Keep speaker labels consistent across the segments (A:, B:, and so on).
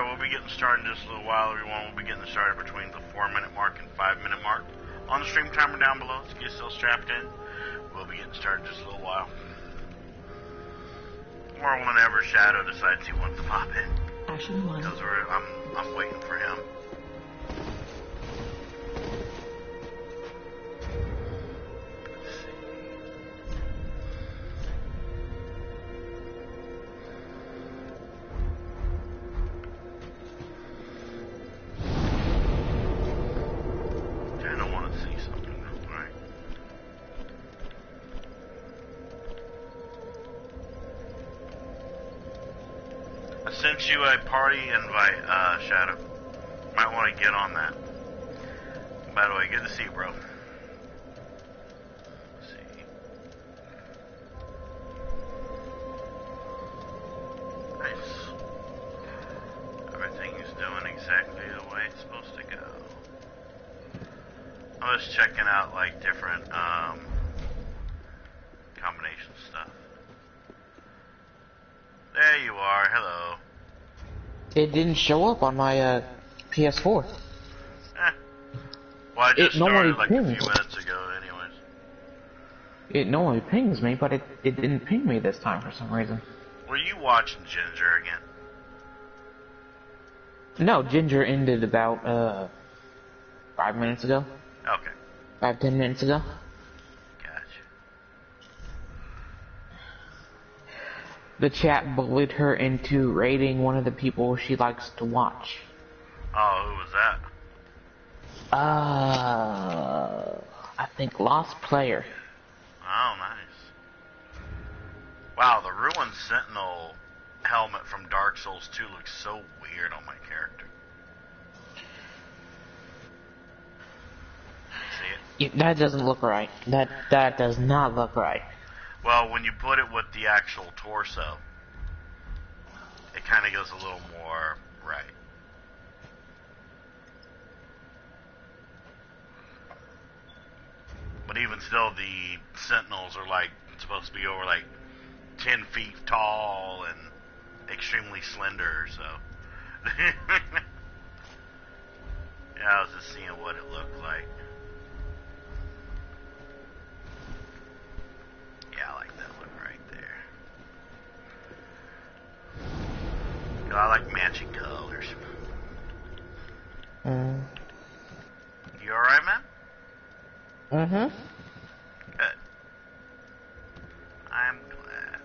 A: we'll be getting started in just a little while, everyone. We'll be getting started between the 4-minute mark and 5-minute mark. On the stream timer down below, so get yourself strapped in. We'll be getting started in just a little while. Or whenever Shadow decides he wants to pop in.
B: Action 1.
A: Because I'm waiting for him. Sent you a party invite, Shadow. Might want to get on that. By the way, good to see you, bro. Let's see. Nice. Everything is doing exactly the way it's supposed to go. I was checking out, like, different, combination stuff. There you are, hello.
B: It didn't show up on my PS4.
A: Well, I just started like
B: pings.
A: a few minutes ago anyways.
B: It normally pings me, but it didn't ping me this time for some reason.
A: Were you watching Ginger again?
B: No, Ginger ended about 5 minutes ago.
A: Okay.
B: 5-10 minutes ago. The chat bullied her into rating one of the people she likes to watch.
A: Oh, who was that?
B: I think Lost Player.
A: Oh, nice. Wow, the Ruined Sentinel helmet from Dark Souls 2 looks so weird on my character. See it?
B: Yeah, that doesn't look right. That does not look right.
A: Well, when you put it with the actual torso, it kind of goes a little more right. But even still, the Sentinels are like supposed to be over like 10 feet tall and extremely slender, so. Yeah, I was just seeing what it looked like. Yeah, I like that look right there. I like matching colors. You alright, man?
B: Mm-hmm.
A: Good. I'm glad.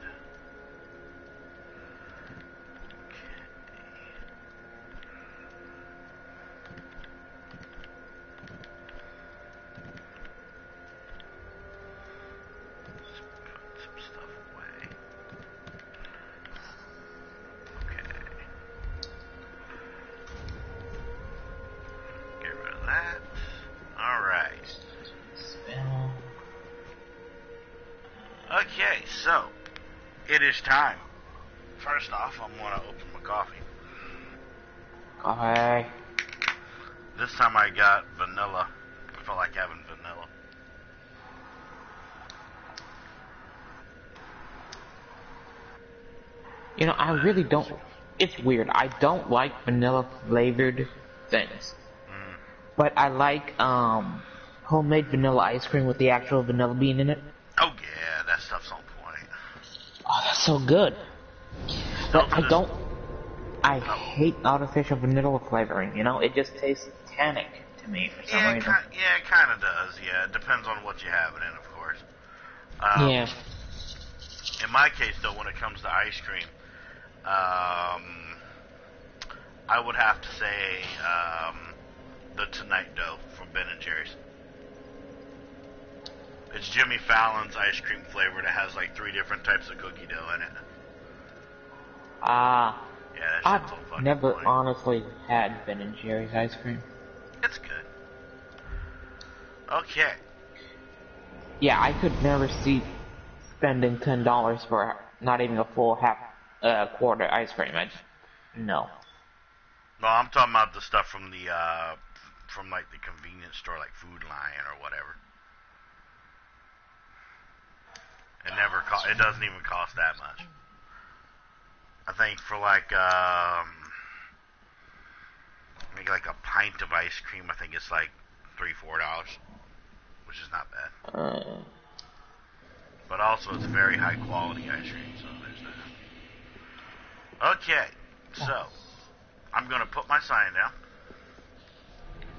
A: Okay, so it is time. First off, I'm going to open my coffee.
B: Okay.
A: This time I got vanilla. I felt like having vanilla.
B: You know, I really don't. It's weird. I don't like vanilla flavored things. But I like homemade vanilla ice cream with the actual vanilla bean in it.
A: Oh yeah, that stuff's on point.
B: Oh, that's so good. But I hate artificial vanilla flavoring, you know? It just tastes tannic to me for some reason.
A: It kind of does, yeah. It depends on what you have it in, of course.
B: Yeah.
A: In my case, though, when it comes to ice cream, I would have to say the Tonight Dough from Ben & Jerry's. It's Jimmy Fallon's ice cream flavor that has like 3 different types of cookie dough in it.
B: Yeah,
A: that shit's so
B: I've
A: fucking
B: never
A: funny.
B: honestly had Ben & Jerry's ice cream.
A: It's good. Okay.
B: Yeah, I could never see spending $10 for not even a full quarter ice cream. No.
A: No, I'm talking about the stuff from the from like the convenience store, like Food Lion or whatever. It doesn't even cost that much. I think for like like a pint of ice cream, I think it's like $3-4, which is not bad. But also, it's very high quality ice cream, so there's that. Okay, so I'm gonna put my sign down.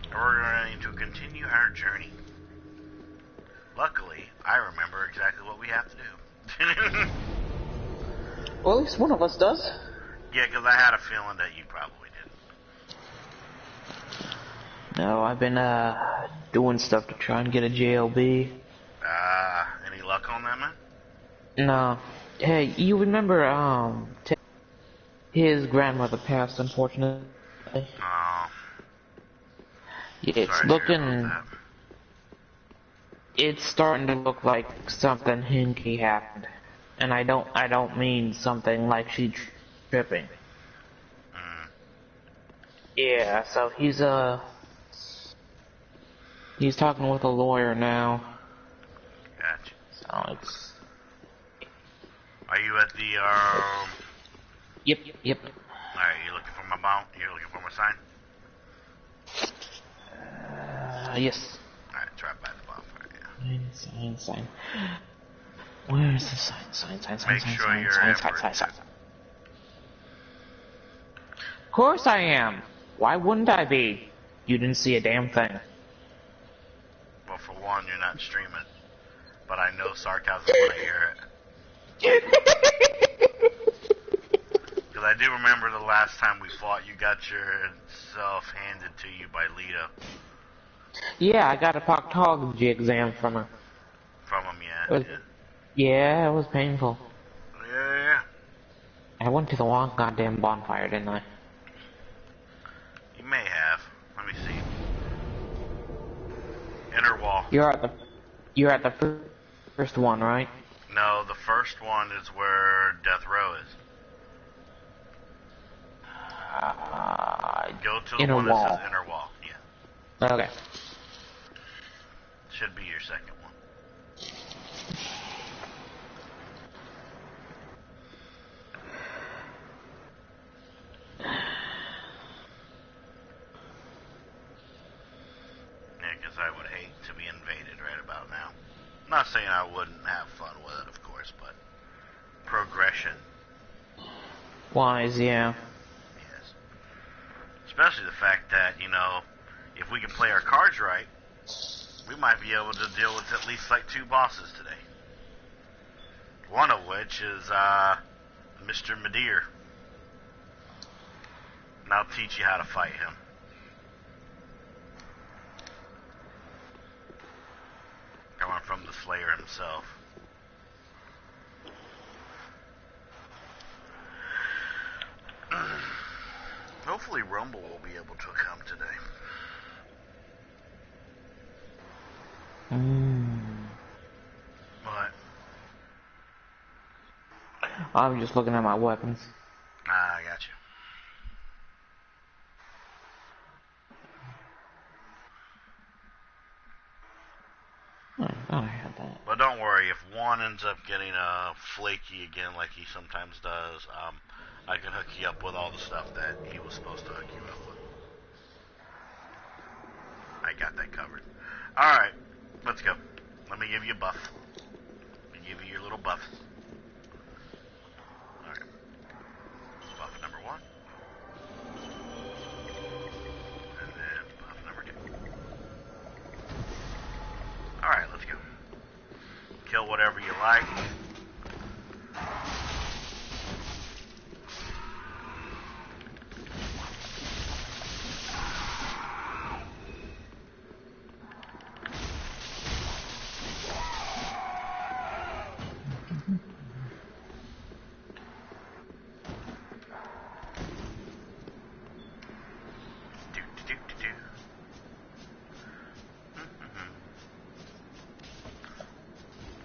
A: And we're going to continue our journey. Luckily, I remember exactly what we have to do.
B: Well, at least one of us does.
A: Yeah, because I had a feeling that you probably didn't.
B: No, I've been doing stuff to try and get a JLB.
A: Any luck on that, man?
B: No. Hey, you remember his grandmother passed, unfortunately.
A: Oh.
B: Yeah, it's
A: Sorry to hear about that.
B: it's starting to look like something hinky happened. And I don't mean something like she tripping. Yeah, so he's talking with a lawyer now.
A: Gotcha.
B: So it's...
A: Are you at the,
B: Yep.
A: Alright, you looking for my bone? You looking for my sign?
B: Yes.
A: Alright, it's right by the bonfire, yeah.
B: Sign. Where is the sign?
A: Make sure you're Emperor.
B: Sign. Of course I am. Why wouldn't I be? You didn't see a damn thing.
A: Well, for one, you're not streaming. But I know sarcasm when I hear it. Because I do remember the last time we fought, you got yourself handed to you by Lita.
B: Yeah, I got a proctology exam from her.
A: From him, yeah.
B: Yeah, it was painful.
A: Yeah.
B: I went to the wrong goddamn bonfire, didn't I?
A: You may have. Let me see. Inner wall.
B: You're at the first one, right?
A: No, the first one is where Death Row is. Go to the
B: inner
A: one
B: wall.
A: that says inner wall. Yeah.
B: Okay.
A: Should be your second one. Yeah, because I would hate to be invaded right about now. I'm not saying I wouldn't have fun with it, of course, but progression.
B: Wise, yeah.
A: Yes. Especially the fact that, if we can play our cards right, we might be able to deal with at least like 2 bosses today. One of which is Mr. Madeir. And I'll teach you how to fight him. Coming from the Slayer himself. Hopefully Rumble will be able to come today. What?
B: I'm just looking at my weapons.
A: Ah, I got you.
B: I had that.
A: But don't worry, if one ends up getting flaky again like he sometimes does, I can hook you up with all the stuff that he was supposed to hook you up with. I got that covered. Alright, let's go. Let me give you a buff. Let me give you your little buff. Alright. Buff number 1. And then buff number 2. Alright, let's go. Kill whatever you like.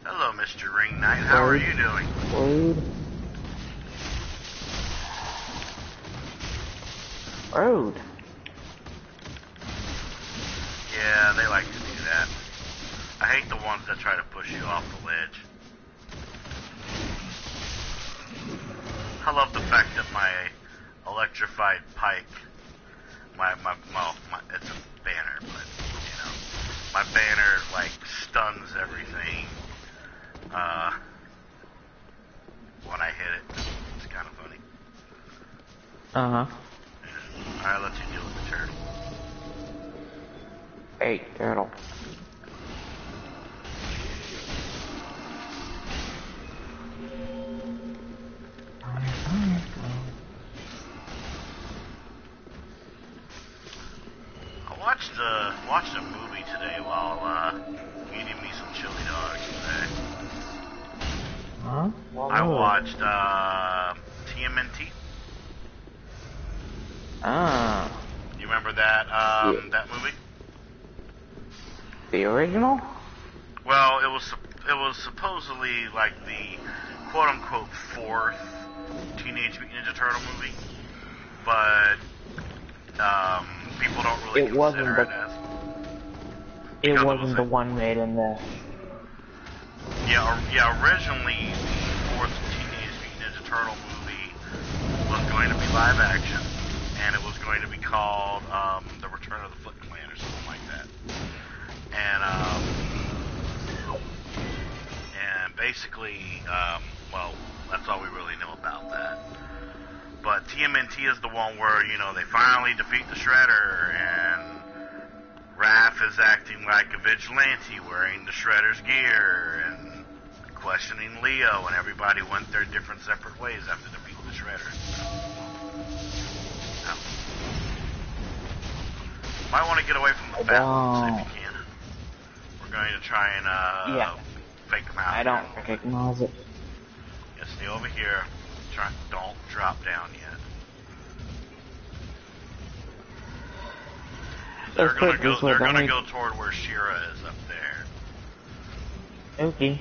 A: Hello, Mr. Ring Knight. How are you doing?
B: Road.
A: Yeah, they like to do that. I hate the ones that try to push you off the ledge. I love the fact that my electrified pike, my
B: Uh-huh.
A: Alright, let's deal with the turtle.
B: Hey, turtle.
A: I watched a movie today while eating me some chili dogs today.
B: Huh?
A: I watched TMNT.
B: Ah.
A: You remember that
B: Yeah.
A: that movie?
B: The original?
A: Well, it was supposedly like the quote unquote fourth Teenage Mutant Ninja Turtle movie, but people don't really consider it as.
B: It wasn't the one made in the.
A: Yeah. Originally, the fourth Teenage Mutant Ninja Turtle movie was going to be live action, and it was going to be called The Return of the Foot Clan or something like that. And basically, well, that's all we really know about that. But TMNT is the one where, you know, they finally defeat the Shredder, and Raph is acting like a vigilante wearing the Shredder's gear, and questioning Leo, and everybody went their different separate ways after defeating the Shredder. So, might want to get away from the balance if you can. We're going to try and fake them out.
B: I don't recognize it.
A: Yeah, stay over here. Don't drop down yet. They're gonna go toward where Shira is up there.
B: Okay.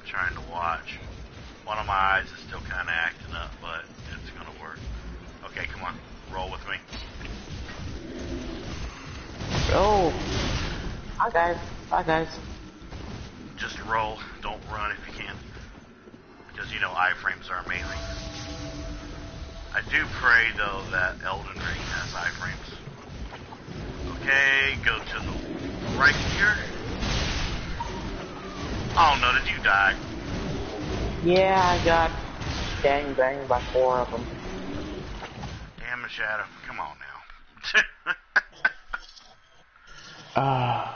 A: Trying to watch. One of my eyes is still kind of acting up, but it's gonna work. Okay, come on, roll with me.
B: Oh. Hi guys. Bye guys.
A: Just roll. Don't run if you can. Because, you know, iframes are amazing. I do pray, though, that Elden Ring has iframes. Okay, go to the right here. Oh, no, did you die?
B: Yeah, I got gang banged by 4 of them.
A: Damn it, Shadow. Come on now.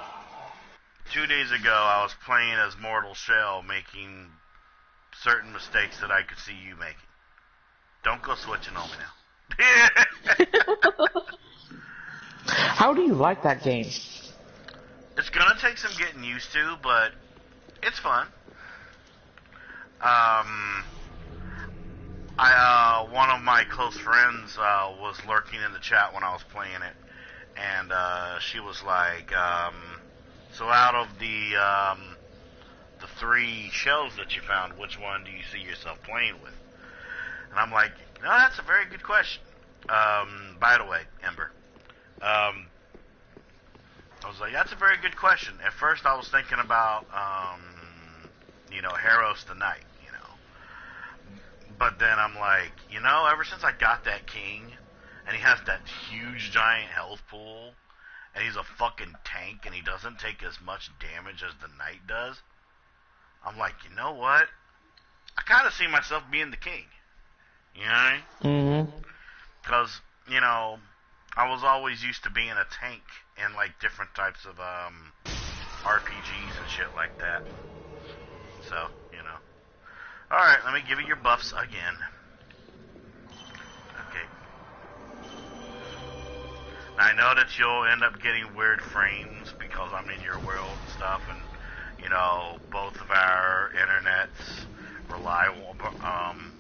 A: 2 days ago, I was playing as Mortal Shell, making certain mistakes that I could see you making. Don't go switching on me now.
B: How do you like that game?
A: It's gonna take some getting used to, but it's fun. One of my close friends was lurking in the chat when I was playing it, and she was like, so out of the 3 shells that you found, which one do you see yourself playing with? And I'm like, no, that's a very good question. By the way, Ember, I was like, that's a very good question. At first I was thinking about, you know, Harros the Knight, you know. But then I'm like, you know, ever since I got that king, and he has that huge giant health pool, and he's a fucking tank, and he doesn't take as much damage as the knight does, I'm like, you know what? I kind of see myself being the king. You know what I mean?
B: Mm-hmm.
A: Because, you know, I was always used to being a tank in, like, different types of RPGs and shit like that. So, you know. Alright, let me give you your buffs again. Okay. I know that you'll end up getting weird frames because I'm in your world and stuff, and, you know, both of our internets rely on,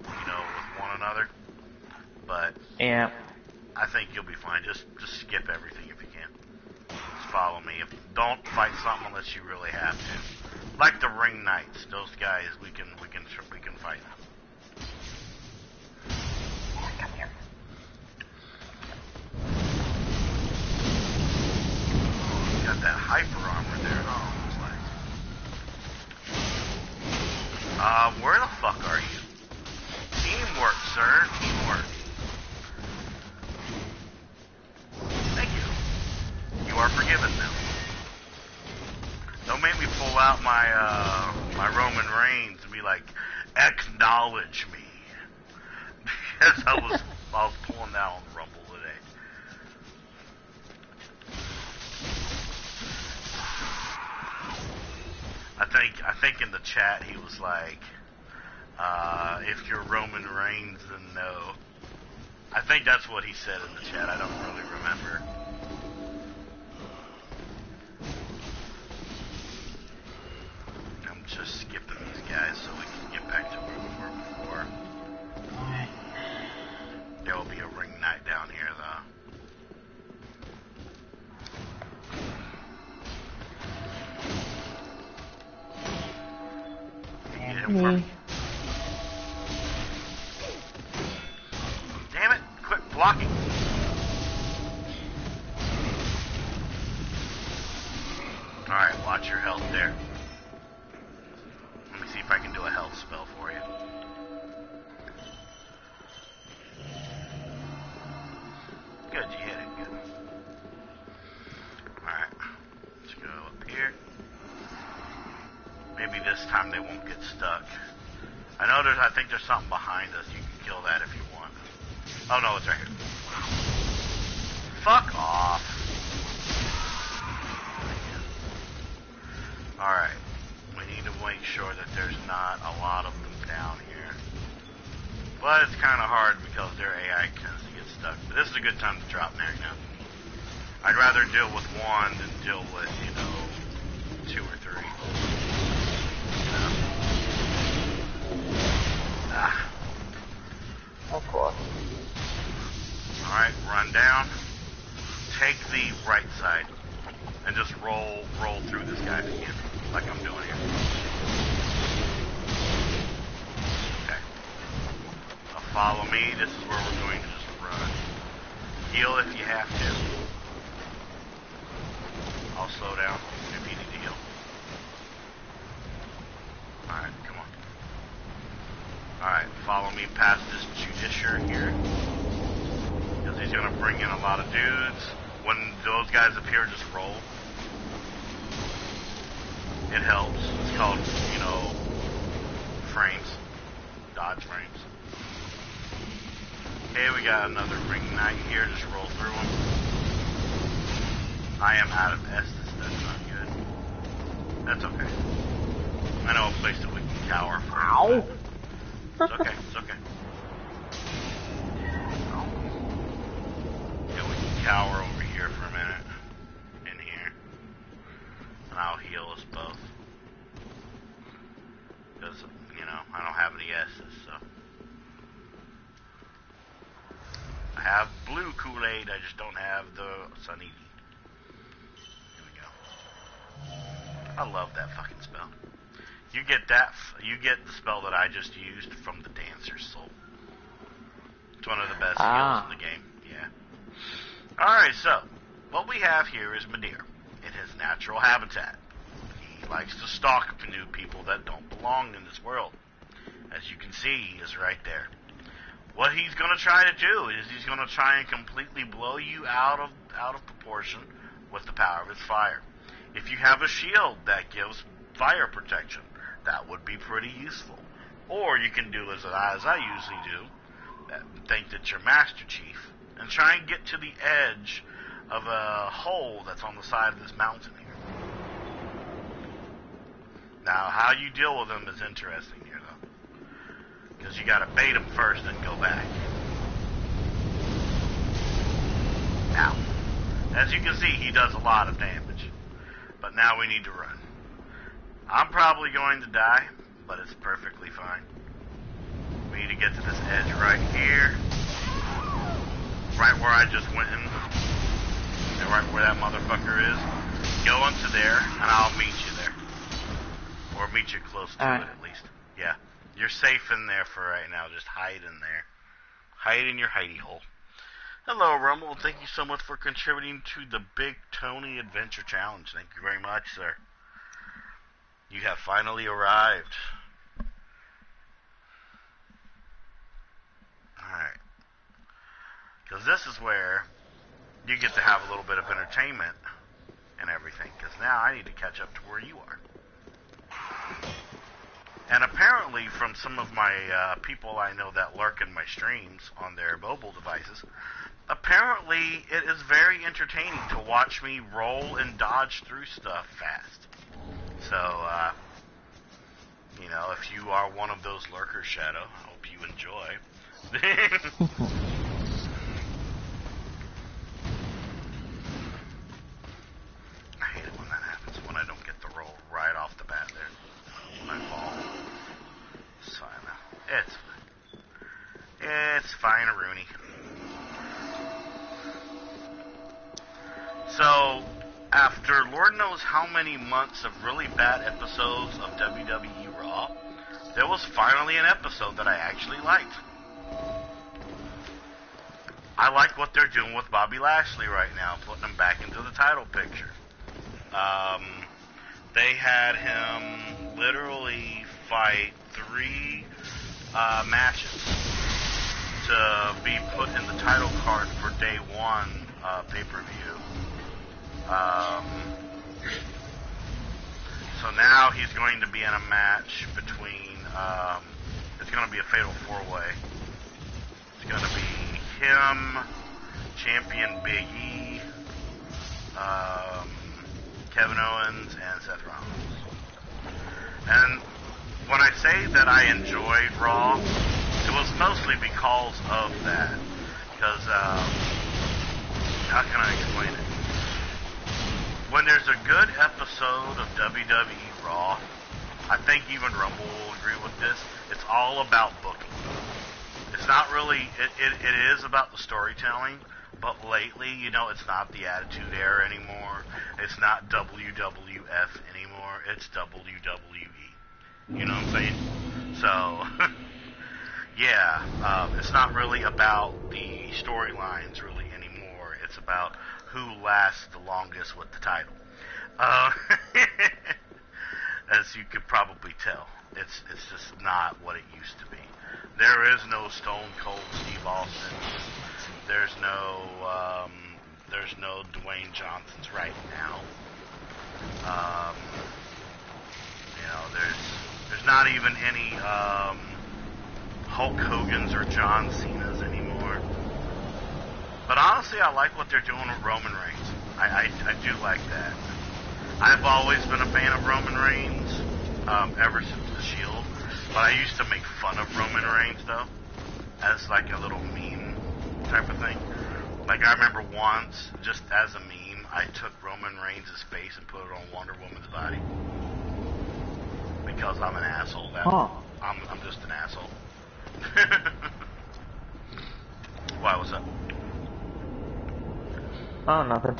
A: you know, with one another. But
B: yeah,
A: I think you'll be fine. Just skip everything if you can. Just follow me. Don't fight something unless you really have to. Like the Ring Knights, those guys we can fight.
B: come here.
A: Got that hyper armor there. Oh, it's nice. Where the fuck are you? Teamwork, sir. Teamwork. Thank you. You are forgiven now. Don't make me pull out my my Roman Reigns and be like, acknowledge me. Yes, I was pulling that on Rumble today. I think in the chat he was like, if you're Roman Reigns, then no. I think that's what he said in the chat. I don't really remember. I'm just skipping these guys so we can get back to where we were before.
B: Alright.
A: There will be a ring night down here, though. Get him for me. Damn it! Quit blocking! Alright, watch your health there. Let me see if I can do a health spell for you. Good, you hit it. Good. Alright. Let's go up here. Maybe this time they won't get stuck. I think there's something behind us. You can kill that if you want. Oh no, it's right here. Fuck off. Alright. We need to make sure that there's not a lot of them down here. But it's kind of hard because their AI tends to get stuck. But this is a good time to drop there now. I'd rather deal with one than deal with, 2 or 3.
B: Of course.
A: Alright, run down. Take the right side. And just roll through this guy again. Like I'm doing here. Okay. Now follow me. This is where we're going to just run. Heal if you have to. I'll slow down if you need to heal. Alright, come on. Alright, follow me past this Judiciary here. Because he's going to bring in a lot of dudes. When those guys appear, just roll. It helps. It's called, frames. Dodge frames. Okay, we got another ring knight here. Just roll through them. I am out of Estus. That's not good. That's okay. I know a place that we can cower for.
B: Ow!
A: It's okay, it's okay. Yeah, we can cower over here for a minute. In here. And I'll heal us both. Because, I don't have any S's, so. I have blue Kool-Aid, I just don't have the Sunny. Here we go. I love that fucking spell. You get the spell that I just used from the Dancer's Soul. It's one of the best skills in the game. Yeah. Alright, so, what we have here is Madeir. It has natural habitat. He likes to stalk new people that don't belong in this world. As you can see, he is right there. What he's going to try to do is he's going to try and completely blow you out of proportion with the power of his fire. If you have a shield that gives fire protection, that would be pretty useful. Or you can do as I usually do, think that you're Master Chief, and try and get to the edge of a hole that's on the side of this mountain here. Now, how you deal with them is interesting here, though. Because you gotta bait them first and go back. Now, as you can see, he does a lot of damage. But now we need to run. I'm probably going to die, but it's perfectly fine. We need to get to this edge right here. Right where I just went in. And right where that motherfucker is. Go into there, and I'll meet you there. Or meet you close to it, at least. Yeah. You're safe in there for right now. Just hide in there. Hide in your hidey hole. Hello, Rumble. Thank you so much for contributing to the Big Tony Adventure Challenge. Thank you very much, sir. You have finally arrived. Alright. Because this is where you get to have a little bit of entertainment and everything. Because now I need to catch up to where you are. And apparently, from some of my people I know that lurk in my streams on their mobile devices, apparently it is very entertaining to watch me roll and dodge through stuff fast. So, you know, if you are one of those lurkers, Shadow, I hope you enjoy. I hate it when that happens, when I don't get the roll right off the bat there. When I fall. So I know. It's fine, Rooney. So, after Lord knows how many months of really bad episodes of WWE Raw, there was finally an episode that I actually liked. I like what they're doing with Bobby Lashley right now, putting him back into the title picture. They had him literally fight 3 matches to be put in the title card for day 1 pay-per-view. So now he's going to be in a match between, it's going to be a fatal 4-way. It's going to be him, champion Big E, Kevin Owens, and Seth Rollins. And when I say that I enjoyed Raw, it was mostly because of that. Because, how can I explain it? When there's a good episode of WWE Raw, I think even Rumble will agree with this, it's all about booking. It's not really, it is about the storytelling, but lately, you know, it's not the Attitude Era anymore. It's not WWF anymore. It's WWE. You know what I'm saying? So, yeah, it's not really about the storylines really anymore. It's about who lasts the longest with the title. As you could probably tell, it's just not what it used to be. There is no Stone Cold Steve Austin. There's no Dwayne Johnsons right now. You know, there's not even any Hulk Hogan's or John Cena's anymore. But honestly, I like what they're doing with Roman Reigns. I do like that. I've always been a fan of Roman Reigns, ever since The Shield. But I used to make fun of Roman Reigns, though, as like a little meme type of thing. Like, I remember once, just as a meme, I took Roman Reigns' face and put it on Wonder Woman's body. Because I'm an asshole. I'm just an asshole. Why, what's up?
B: Oh, nothing.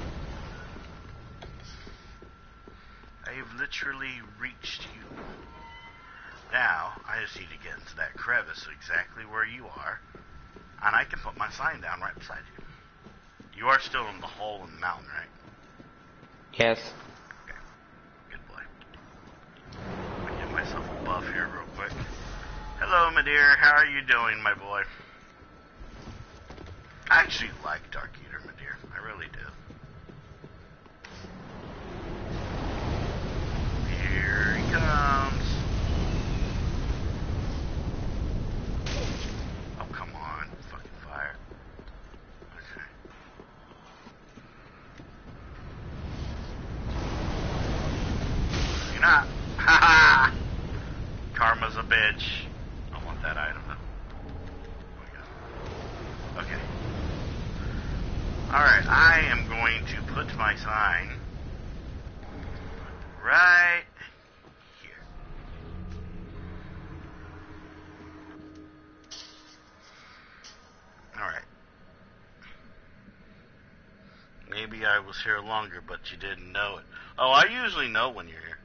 A: I've literally reached you. Now, I just need to get into that crevice exactly where you are, and I can put my sign down right beside you. You are still in the hole in the mountain, right?
B: Yes.
A: Okay. Good boy. Let me get myself a buff here real quick. Hello, my dear. How are you doing, my boy? I actually like Dark Eater, my dear. I really do. Here he comes. Oh, come on. Fucking fire. Okay. You're not. Ha ha! Karma's a bitch. I want that item, though. Okay. Alright, I am going to put my sign right here. Alright. Maybe I was here longer, but you didn't know it. Oh, I usually know when you're here.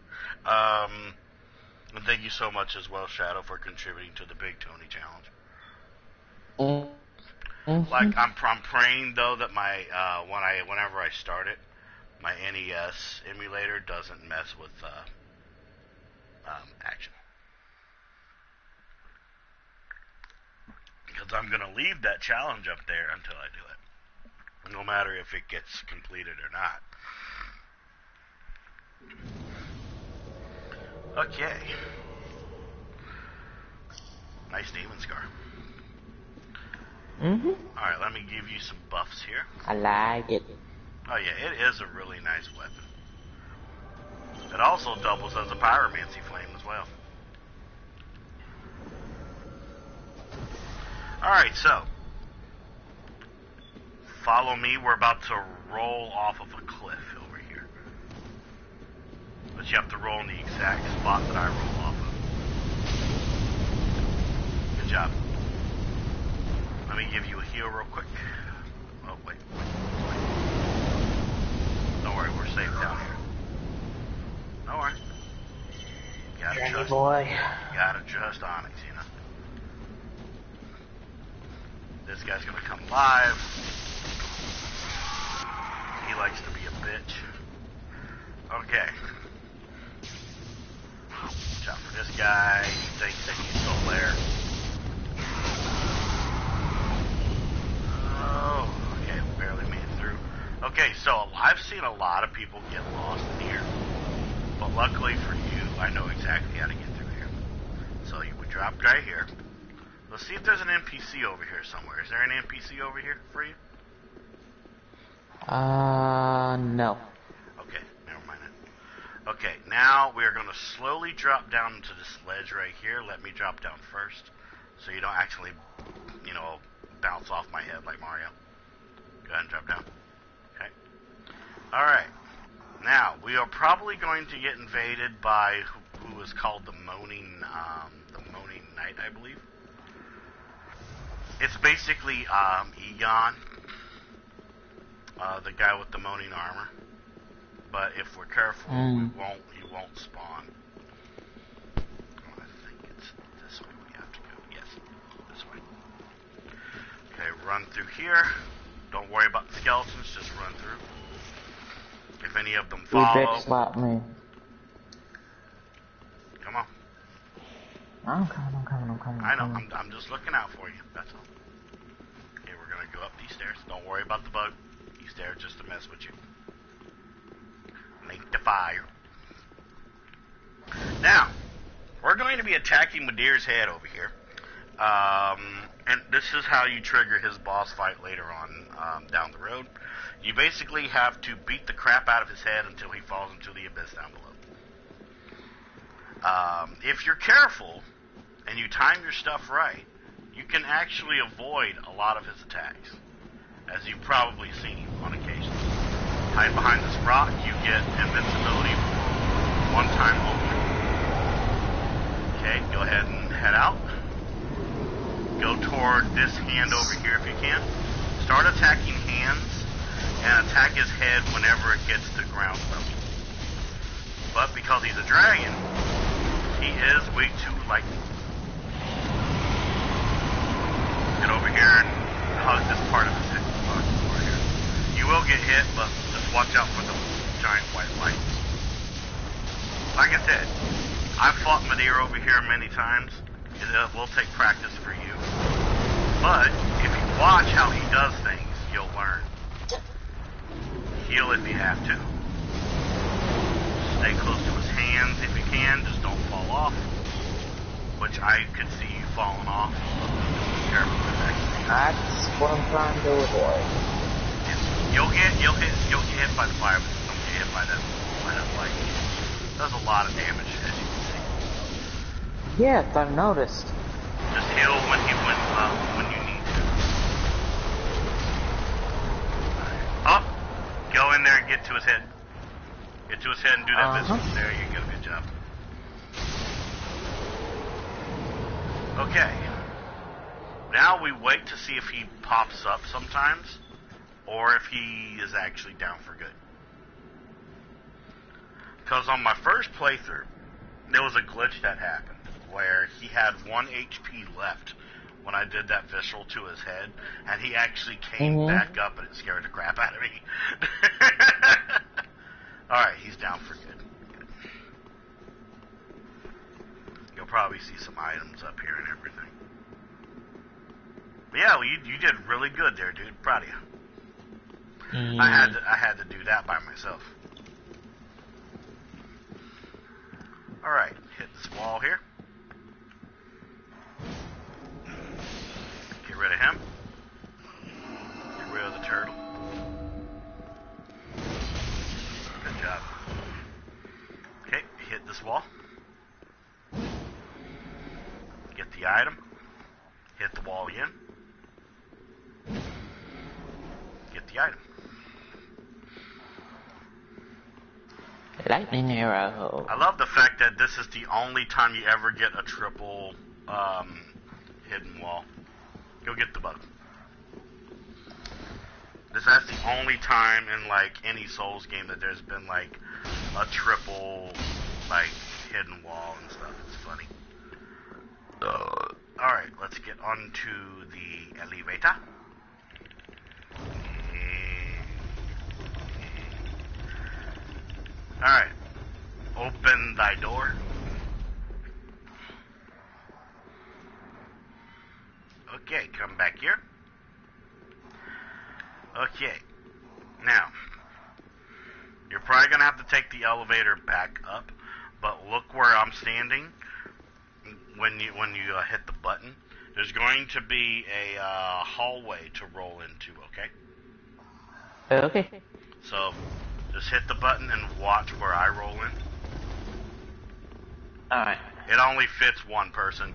A: And thank you so much as well, Shadow, for contributing to the Big Tony Challenge. Like, I'm praying, though, that my, whenever I start it, my NES emulator doesn't mess with, action. Because I'm gonna leave that challenge up there until I do it. No matter if it gets completed or not. Okay. Nice demon scar.
B: Mhm.
A: Alright, let me give you some buffs here.
B: I like it.
A: Oh yeah, it is a really nice weapon. It also doubles as a pyromancy flame as well. Alright, so follow me, we're about to roll off of a cliff over here. But you have to roll in the exact spot that I roll off of. Good job. Let me give you a heal real quick. Oh, wait. Don't worry, we're safe down here. Don't worry.
B: Johnny boy.
A: Gotta trust Onyx, you know. This guy's gonna come live. He likes to be a bitch. Okay. Watch out for this guy. He thinks that he's still there. Oh, okay, barely made it through. Okay, so I've seen a lot of people get lost in here. But luckily for you, I know exactly how to get through here. So we dropped right here. Let's see if there's an NPC over here somewhere. Is there an NPC over here for you?
B: No.
A: Okay, never mind that. Okay, now we're going to slowly drop down to this ledge right here. Let me drop down first, so you don't actually, you know, bounce off my head like Mario. Go ahead and drop down. Okay. Alright. Now, we are probably going to get invaded by who is called the Moaning Knight, I believe. It's basically Egon, the guy with the moaning armor. But if we're careful, he won't spawn. Oh, I think it's this way we have to go. Yes, this way. Okay, run through here. Don't worry about the skeletons, just run through. If any of them follow...
B: You bitch slap me.
A: Come on.
B: I'm coming.
A: I know, I'm just looking out for you, that's all. Okay, we're gonna go up these stairs. Don't worry about the bug. He's there just to mess with you. Link to fire. Now, we're going to be attacking Madeir's head over here. And this is how you trigger his boss fight later on down the road. You basically have to beat the crap out of his head until he falls into the abyss down below. If you're careful and you time your stuff right, you can actually avoid a lot of his attacks, as you've probably seen on occasion. Hide behind this rock, you get invincibility for one time only. Okay, go ahead and head out. Go toward this hand over here if you can. Start attacking hands and attack his head whenever it gets to ground level. But because he's a dragon, he is way too lightning. Get over here and hug this part of his head. Over here. You will get hit, but just watch out for the giant white lights. Like I said, I've fought Madeir over here many times. It will take practice for you. But if you watch how he does things, you'll learn. Heal if you have to. Stay close to his hands if you can. Just don't fall off. Which I could see you falling off. Be careful with that.
B: That's what I'm trying to avoid.
A: You'll get hit by the fire, but don't get hit by that light. It does a lot of damage, as you can see.
B: Yes, I've noticed.
A: Just heal when you need to. Up. Go in there and get to his head. Get to his head and do that business. There you go. Good job. Okay. Now we wait to see if he pops up sometimes, or if he is actually down for good. Because on my first playthrough, there was a glitch that happened, where he had 1 HP left when I did that visceral to his head, and he actually came back up, and it scared the crap out of me. Alright, he's down for good. You'll probably see some items up here and everything. But yeah, well, you did really good there, dude. Proud of you. I had to do that by myself. Alright, hit this wall here. rid of him. Get rid of the turtle. Good job. Okay, hit this wall. Get the item. Hit the wall again. Get the item.
B: Lightning arrow.
A: I love the fact that this is the only time you ever get a triple hidden wall. Go get the bug. That's the only time in like any Souls game that there's been like a triple like hidden wall and stuff. It's funny. Alright, let's get onto the elevator. Alright. Open thy door. Okay, come back here. Okay. Now, you're probably going to have to take the elevator back up, but look where I'm standing when you hit the button. There's going to be a hallway to roll into, okay?
B: Okay.
A: So, just hit the button and watch where I roll in.
B: Alright.
A: It only fits one person.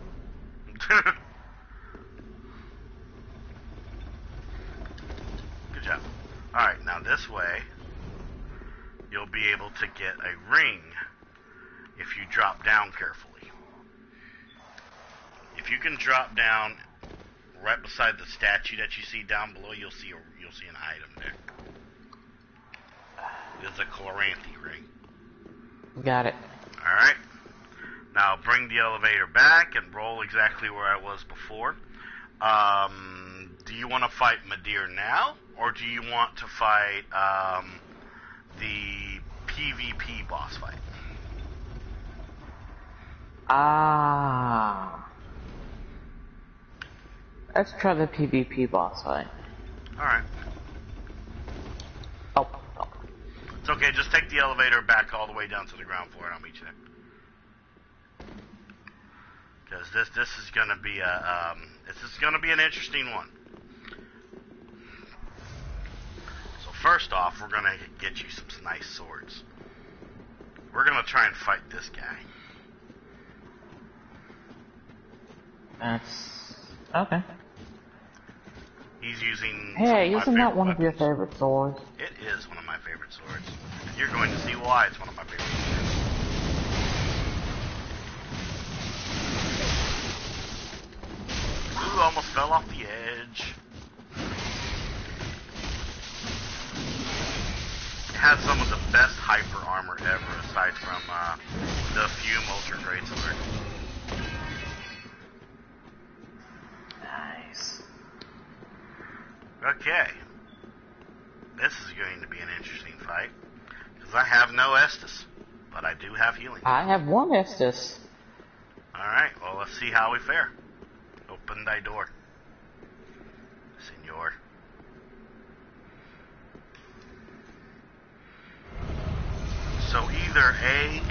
A: Good job. Alright, now this way, you'll be able to get a ring if you drop down carefully. If you can drop down right beside the statue that you see down below, you'll see an item there. It's a Chloranthy ring.
B: Got it.
A: Alright. Now bring the elevator back and roll exactly where I was before. Do you want to fight Madir now? Or do you want to fight the PvP boss fight?
B: Let's try the PvP boss fight.
A: Alright.
B: Oh.
A: It's okay, just take the elevator back all the way down to the ground floor and I'll meet you there. Because this is gonna be an interesting one. So first off, we're gonna get you some nice swords. We're gonna try and fight this guy.
B: That's okay.
A: He's using.
B: Hey, isn't that one of your favorite swords?
A: It is one of my favorite swords. And you're going to see why it's one of my favorite swords. Ooh, almost fell off the edge. It has some of the best hyper armor ever, aside from the Fume Ultra Greatsword.
B: Nice.
A: Okay. This is going to be an interesting fight. Because I have no Estus. But I do have healing.
B: I have one Estus.
A: Alright, well, let's see how we fare. Open thy door, senor. So either A,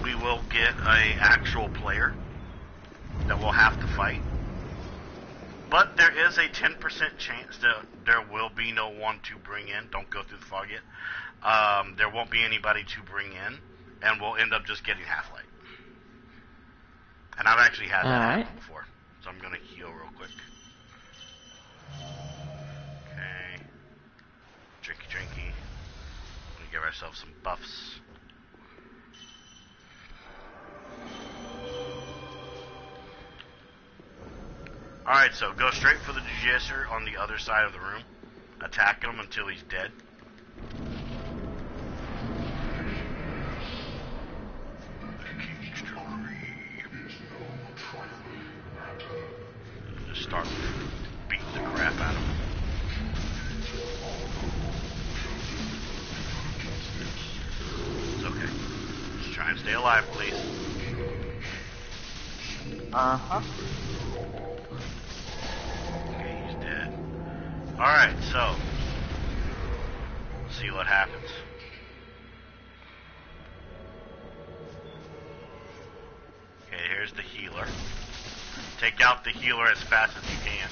A: we will get an actual player that we'll have to fight. But there is a 10% chance that there will be no one to bring in. Don't go through the fog yet. There won't be anybody to bring in. And we'll end up just getting Half-Light. And I've actually had that happen before. So I'm going to heal real quick. Okay. Drinky. Let me give ourselves some buffs. Alright, so go straight for the Judiciary on the other side of the room. Attack him until he's dead. Just start beating the crap out of him. It's okay. Just try and stay alive, please.
B: Uh-huh.
A: Okay, he's dead. Alright, so see what happens. Okay, here's the healer. Take out the healer as fast as you can.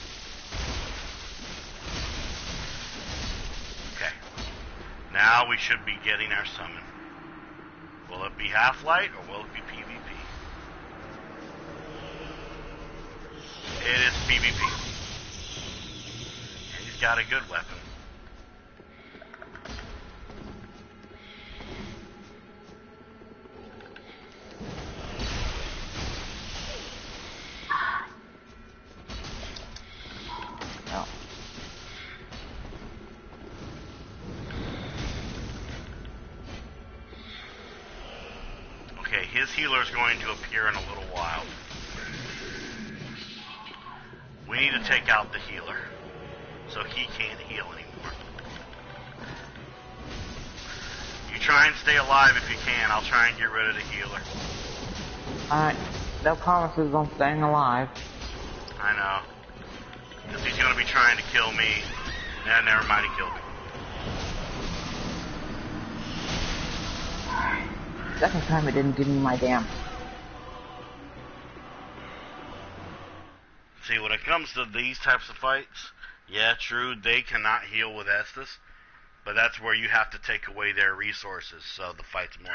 A: now we should be getting our summon. Will it be Half-Light or will it be PvP? It is PvP. And he's got a good weapon.
B: No.
A: Okay, his healer is going to appear in a little while. We need to take out the healer, so he can't heal anymore. You try and stay alive if you can. I'll try and get rid of the healer.
B: Alright, no promises on staying alive.
A: I know. Because he's going to be trying to kill me. Nah, never mind, he killed me.
B: Second time it didn't give me my damn.
A: See, when it comes to these types of fights, yeah, true, they cannot heal with Estus, but that's where you have to take away their resources, so the fight's more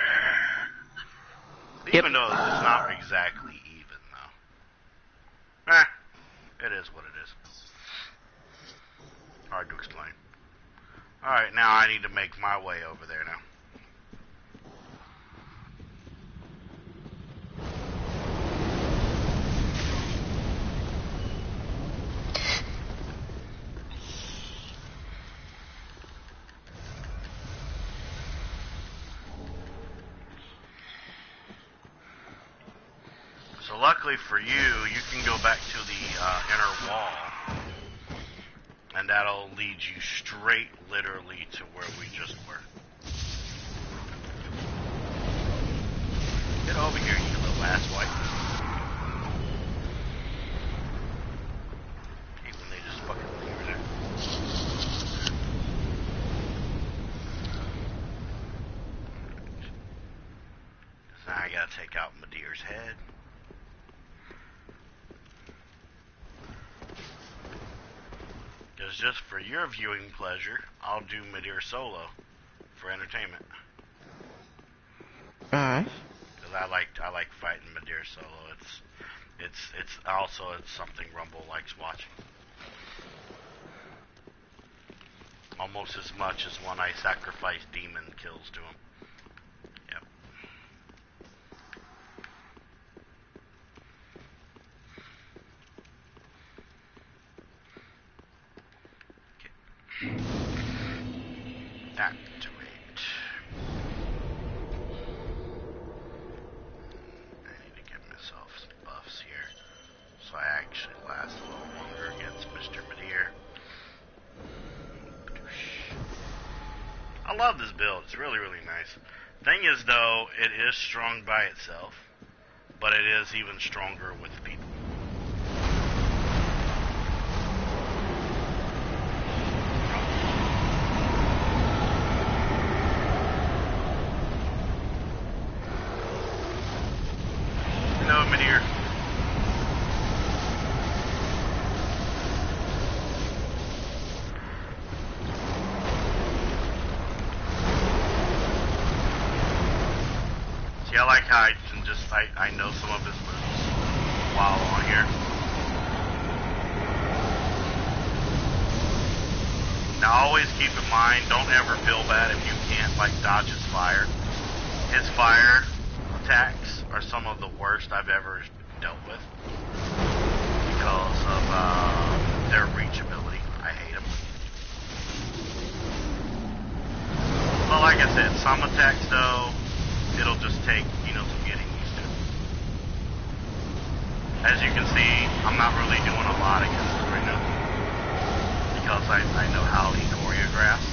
A: even. Even though it's not exactly even, though. It is what it is. Hard to explain. Alright, now I need to make my way over there now. So luckily for you, you can go back to the inner wall, and that'll lead you straight, literally, to where we just were. Get over here, you little asswipe. Hate when they just fucking leave there. So now I gotta take out Madeir's head. Because just for your viewing pleasure, I'll do Madeir solo for entertainment.
B: Alright.
A: Because I like fighting Madeir solo. It's also something Rumble likes watching. Almost as much as when I sacrifice demon kills to him. Yep. Activate. I need to give myself some buffs here, so I actually last a little longer against Mr. Madeir. I love this build. It's really, really nice. Thing is, though, it is strong by itself, but it is even stronger with people. No, Madeir. See, I like how I can just, I know some of his moves while on here. Now always keep in mind, don't ever feel bad if you can't like dodge his fire. His fire attacks are some of the worst I've ever dealt with because of their reachability. I hate them. But like I said, some attacks though, it'll just take, some getting used to. As you can see, I'm not really doing a lot against it right now because I know how he choreographs.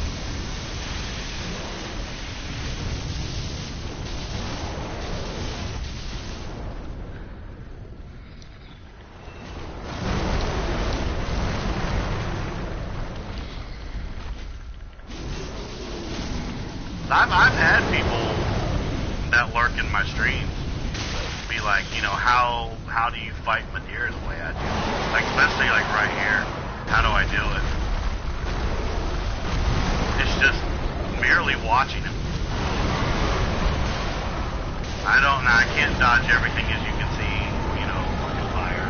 A: I've had people that lurk in my streams be like, how do you fight Madeir the way I do? Like, especially like right here, how do I do it? It's just merely watching him. I can't dodge everything, as you can see, you know, fucking fire.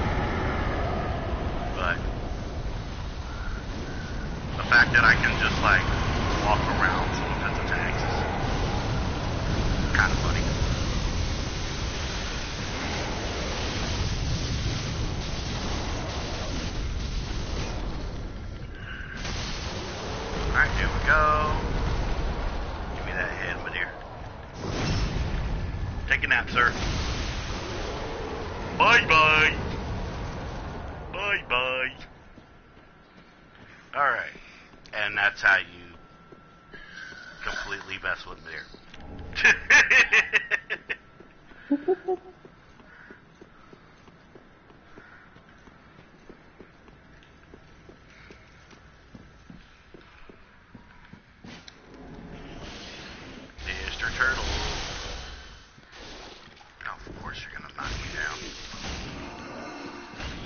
A: But the fact that I can just, like, walk around some of his attacks is kind of funny. Alright, here we go. Give me that head, my dear. Take a nap, sir. Bye-bye. Bye-bye. Alright. And that's how you completely mess with me there. Mr. Turtle. Of course you're gonna knock me down.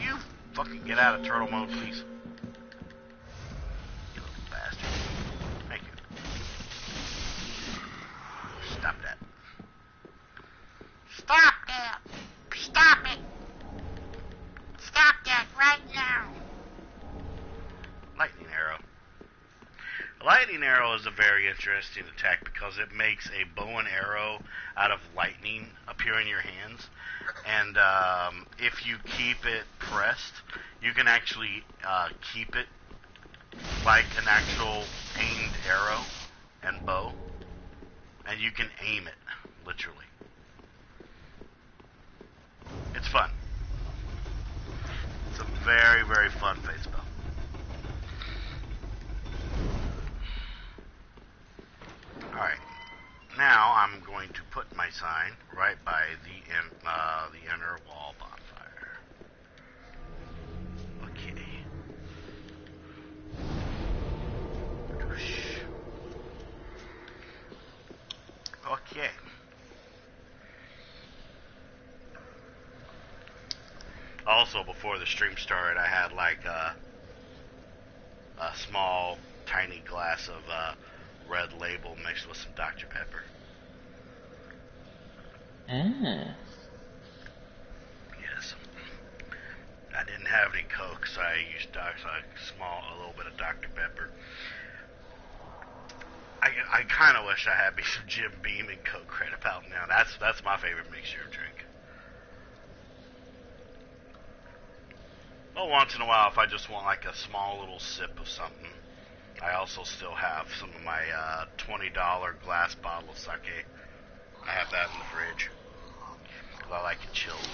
A: You fucking get out of turtle mode, please. You little bastard. Thank you. Stop that. Stop that! Stop it! Stop that right now! Lightning arrow. A lightning arrow is a very interesting attack because it makes a bow and arrow out of lightning appear in your hands. And if you keep it pressed, you can actually keep it like an actual aimed arrow and bow. And you can aim it, literally. It's fun. It's a very, very fun face spell. Alright, now I'm going to put my sign right by the inner wall bonfire. Okay. Okay. Also, before the stream started, I had like a small, tiny glass of Red Label mixed with some Dr. Pepper. Yes. I didn't have any Coke, so I used a little bit of Dr. Pepper. I kind of wish I had me some Jim Beam and Coke right about now. That's my favorite mixture of drink. Well, once in a while, if I just want like a small little sip of something, I also still have some of my $20 glass bottle of sake. I have that in the fridge because I like it chilled.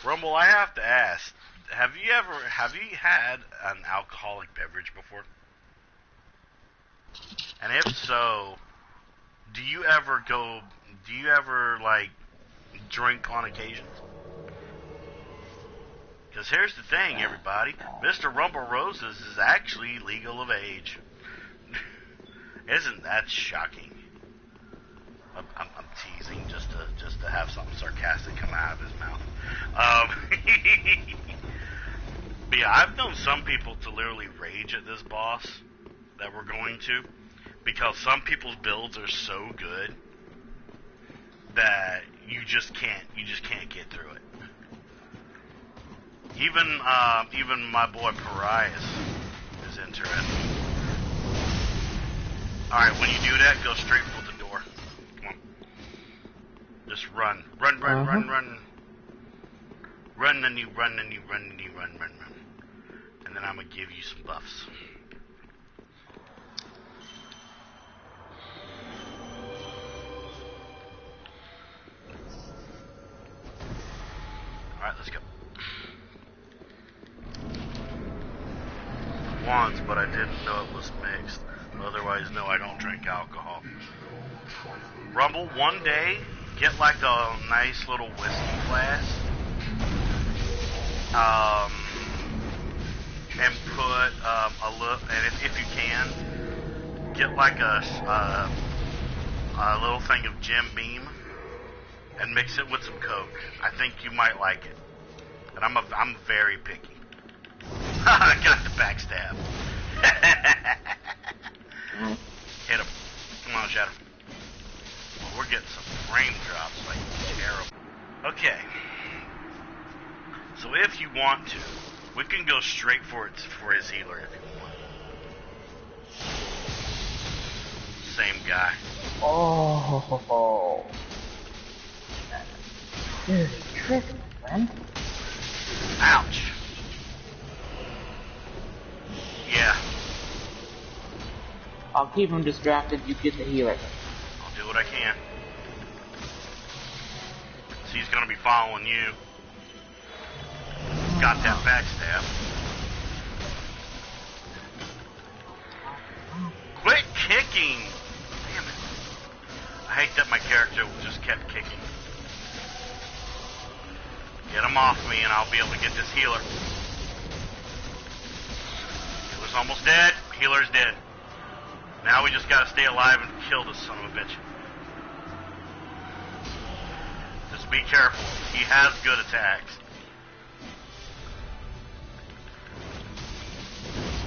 A: Rumble, I have to ask, have you had an alcoholic beverage before? And if so, do you ever like drink on occasion? Because here's the thing, everybody. Mr. Rumble Roses is actually legal of age. Isn't that shocking? I'm teasing just to have something sarcastic come out of his mouth. But yeah, I've known some people to literally rage at this boss that we're going to, because some people's builds are so good that you just can't get through it. Even my boy Parias is interesting. Alright, when you do that, go straight for the door. Come on. Just run. Run. Run and you run. And then I'm gonna give you some buffs. Alright, let's go. Once, but I didn't know it was mixed. Otherwise, no, I don't drink alcohol. Rumble, one day, get like a nice little whiskey glass. And put a little, and if you can, get like a little thing of Jim Beam and mix it with some Coke. I think you might like it. And I'm very picky. I got the backstab. Hit him. Come on, Shadow. Oh, we're getting some frame drops like terrible. Okay. So if you want to, we can go straight for his healer if you want. Same guy.
B: Oh. This is tricky, man.
A: Ouch. Yeah.
B: I'll keep him distracted, you get the healer.
A: I'll do what I can. So he's gonna be following you. Got that backstab. Quit kicking! Damn it. I hate that my character just kept kicking. Get him off me and I'll be able to get this healer. Healer's almost dead. Healer's dead. Now we just gotta stay alive and kill this son of a bitch. Just be careful. He has good attacks.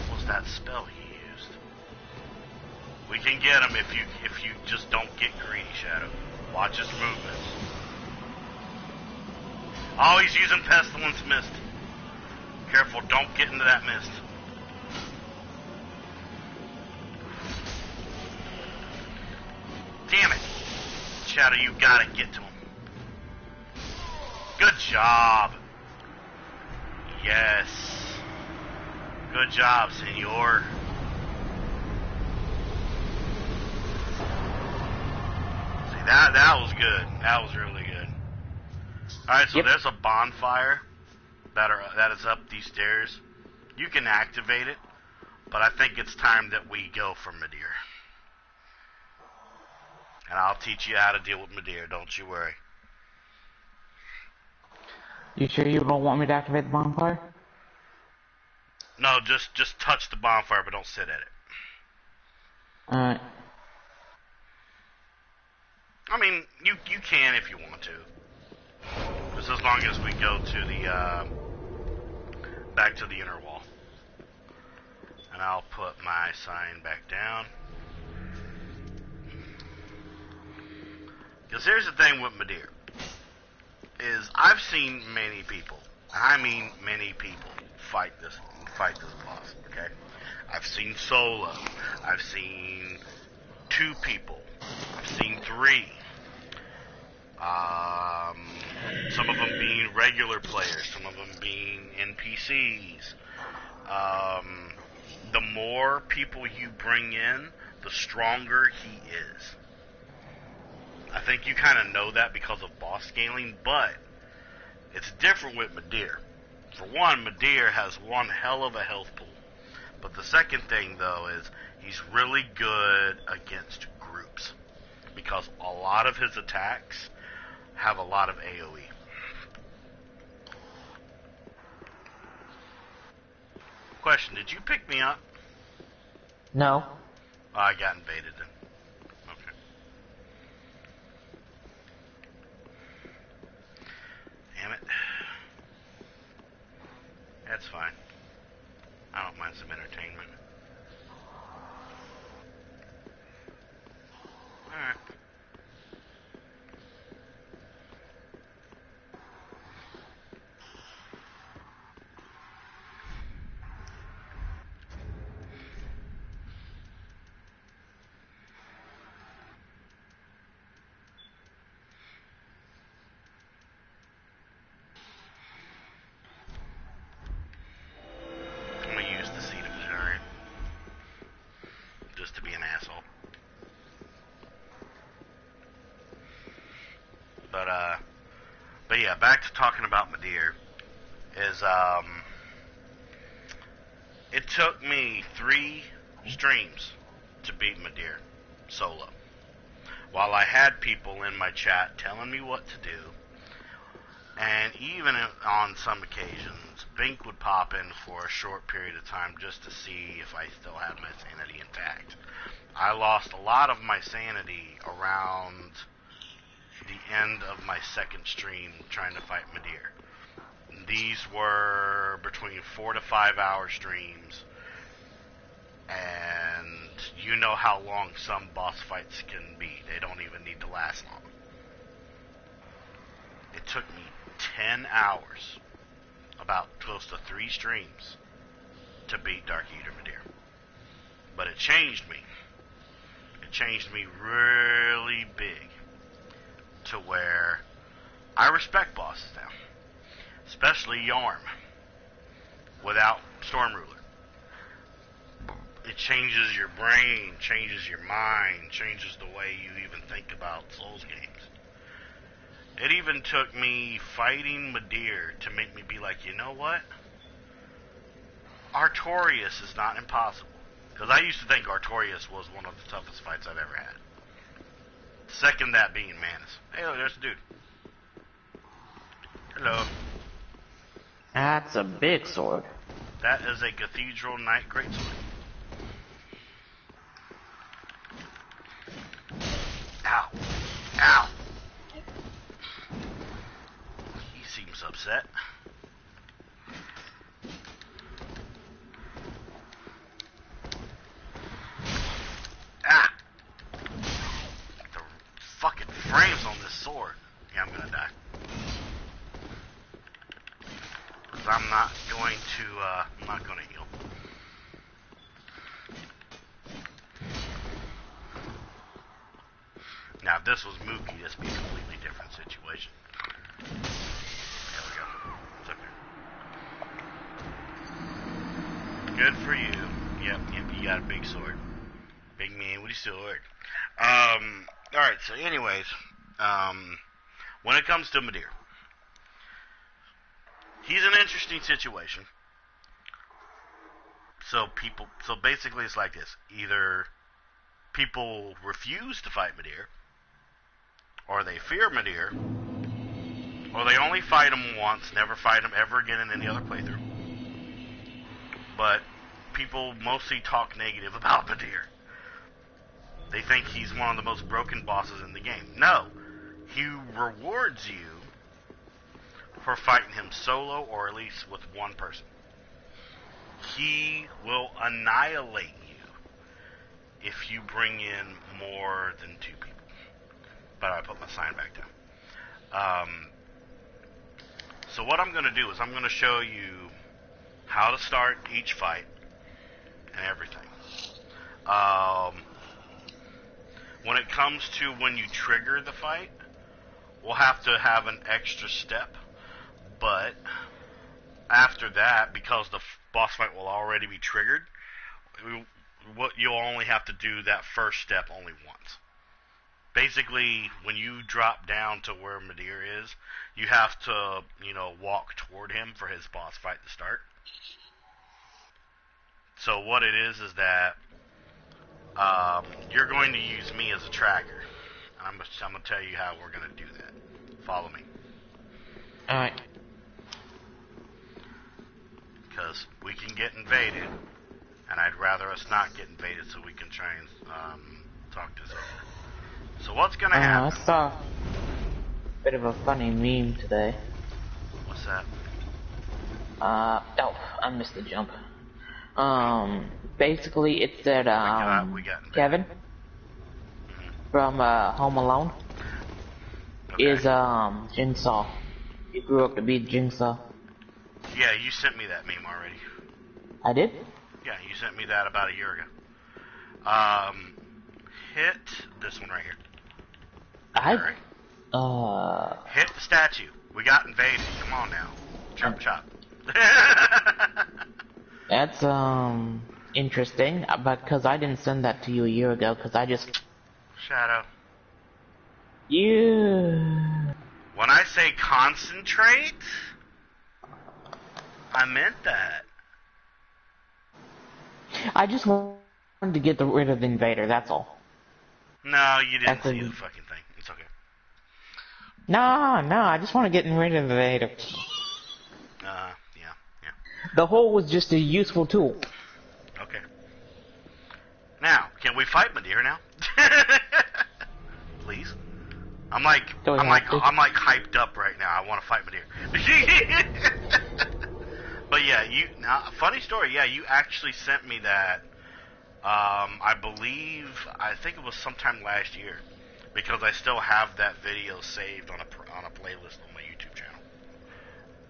A: What was that spell he used? We can get him if you just don't get greedy, Shadow. Watch his movements. Oh, he's using Pestilence Mist. Careful, don't get into that mist. Damn it. Shadow, you gotta get to him. Good job. Yes. Good job, senor. See, that was good. That was really good. Alright, so there's a bonfire that is up these stairs. You can activate it, but I think it's time that we go for Midir. And I'll teach you how to deal with Midir, don't you worry.
B: You sure you don't want me to activate the bonfire?
A: No, just touch the bonfire, but don't sit at it.
B: Alright.
A: I mean, you can if you want to. Just as long as we go to the, back to the inner wall. And I'll put my sign back down. Because here's the thing with Midir. Is I've seen many people, I mean many people, fight this boss, okay? I've seen solo. I've seen 2 people. I've seen 3. Some of them being regular players, some of them being NPCs. The more people you bring in, the stronger he is. I think you kind of know that because of boss scaling, but it's different with Midir. For one, Midir has one hell of a health pool. But the second thing, though, is he's really good against groups. Because a lot of his attacks have a lot of AoE. Question, did you pick me up?
B: No.
A: Oh, I got invaded then. Okay. Damn it. That's fine. I don't mind some entertainment. Alright. I'm gonna use the seat of Missouri. Just to be an asshole. But yeah, back to talking about Midir. It took me 3 streams to beat Midir solo. While I had people in my chat telling me what to do, and even on some occasions, Bink would pop in for a short period of time just to see if I still had my sanity intact. I lost a lot of my sanity around the end of my second stream trying to fight Midir. These were between 4 to 5 hour streams, and you know how long some boss fights can be. They don't even need to last long. It took me 10 hours, about close to 3 streams, to beat Dark Eater Midir. But it changed me. It changed me really big to where I respect bosses now. Especially Yarm without Storm Ruler. It changes your brain, changes your mind, changes the way you even think about Souls games. It even took me fighting Midir to make me be like, you know what? Artorias is not impossible. Because I used to think Artorias was one of the toughest fights I've ever had. Second that being Manus. Hey, look, there's a dude. Hello.
B: That's a big sword.
A: That is a Cathedral Knight Greatsword. Ow. Ow. He seems upset. Ah! The fucking frames on this sword. Yeah, I'm gonna die. Because I'm not going to heal. Now, if this was Mookie, this would be a completely different situation. There we go. It's okay. Good for you. Yep, you got a big sword. Big man with a sword. Alright, so anyways, when it comes to Midir, he's an interesting situation. So basically it's like this. Either people refuse to fight Midir, or they fear Midir, or they only fight him once, never fight him ever again in any other playthrough. But people mostly talk negative about Midir. They think he's one of the most broken bosses in the game. No, he rewards you for fighting him solo, or at least with one person. He will annihilate you if you bring in more than 2 people. But I put my sign back down. So what I'm going to do is I'm going to show you how to start each fight and everything. When it comes to when you trigger the fight, we'll have to have an extra step. But after that, because the boss fight will already be triggered, you'll only have to do that first step only once. Basically, when you drop down to where Midir is, you have to, walk toward him for his boss fight to start. So what it is that you're going to use me as a tracker. I'm going to tell you how we're going to do that. Follow me.
B: Alright.
A: Because we can get invaded, and I'd rather us not get invaded so we can try and talk this over. So what's going to happen?
B: I saw a bit of a funny meme today.
A: What's that?
B: I missed the jump. Basically it said,
A: we got
B: Kevin from Home Alone is Jigsaw. He grew up to be Jigsaw.
A: Yeah, you sent me that meme already.
B: I did?
A: Yeah, you sent me that about a year ago. Hit this one right here. Hit the statue. We got invaded. Come on now. Chop chop.
B: That's interesting, but because I didn't send that to you a year ago, because I just...
A: Shadow.
B: Yeah.
A: When I say concentrate, I meant that.
B: I just wanted to get rid of the invader, that's all.
A: No, you didn't see the fucking thing. It's okay.
B: No, I just want to get rid of the invader.
A: Yeah.
B: The hole was just a useful tool.
A: Okay. Now, can we fight Midir now? Please? I'm like hyped up right now. I want to fight Madeir. But yeah, funny story. Yeah, you actually sent me that. I think it was sometime last year, because I still have that video saved on a playlist on my YouTube channel.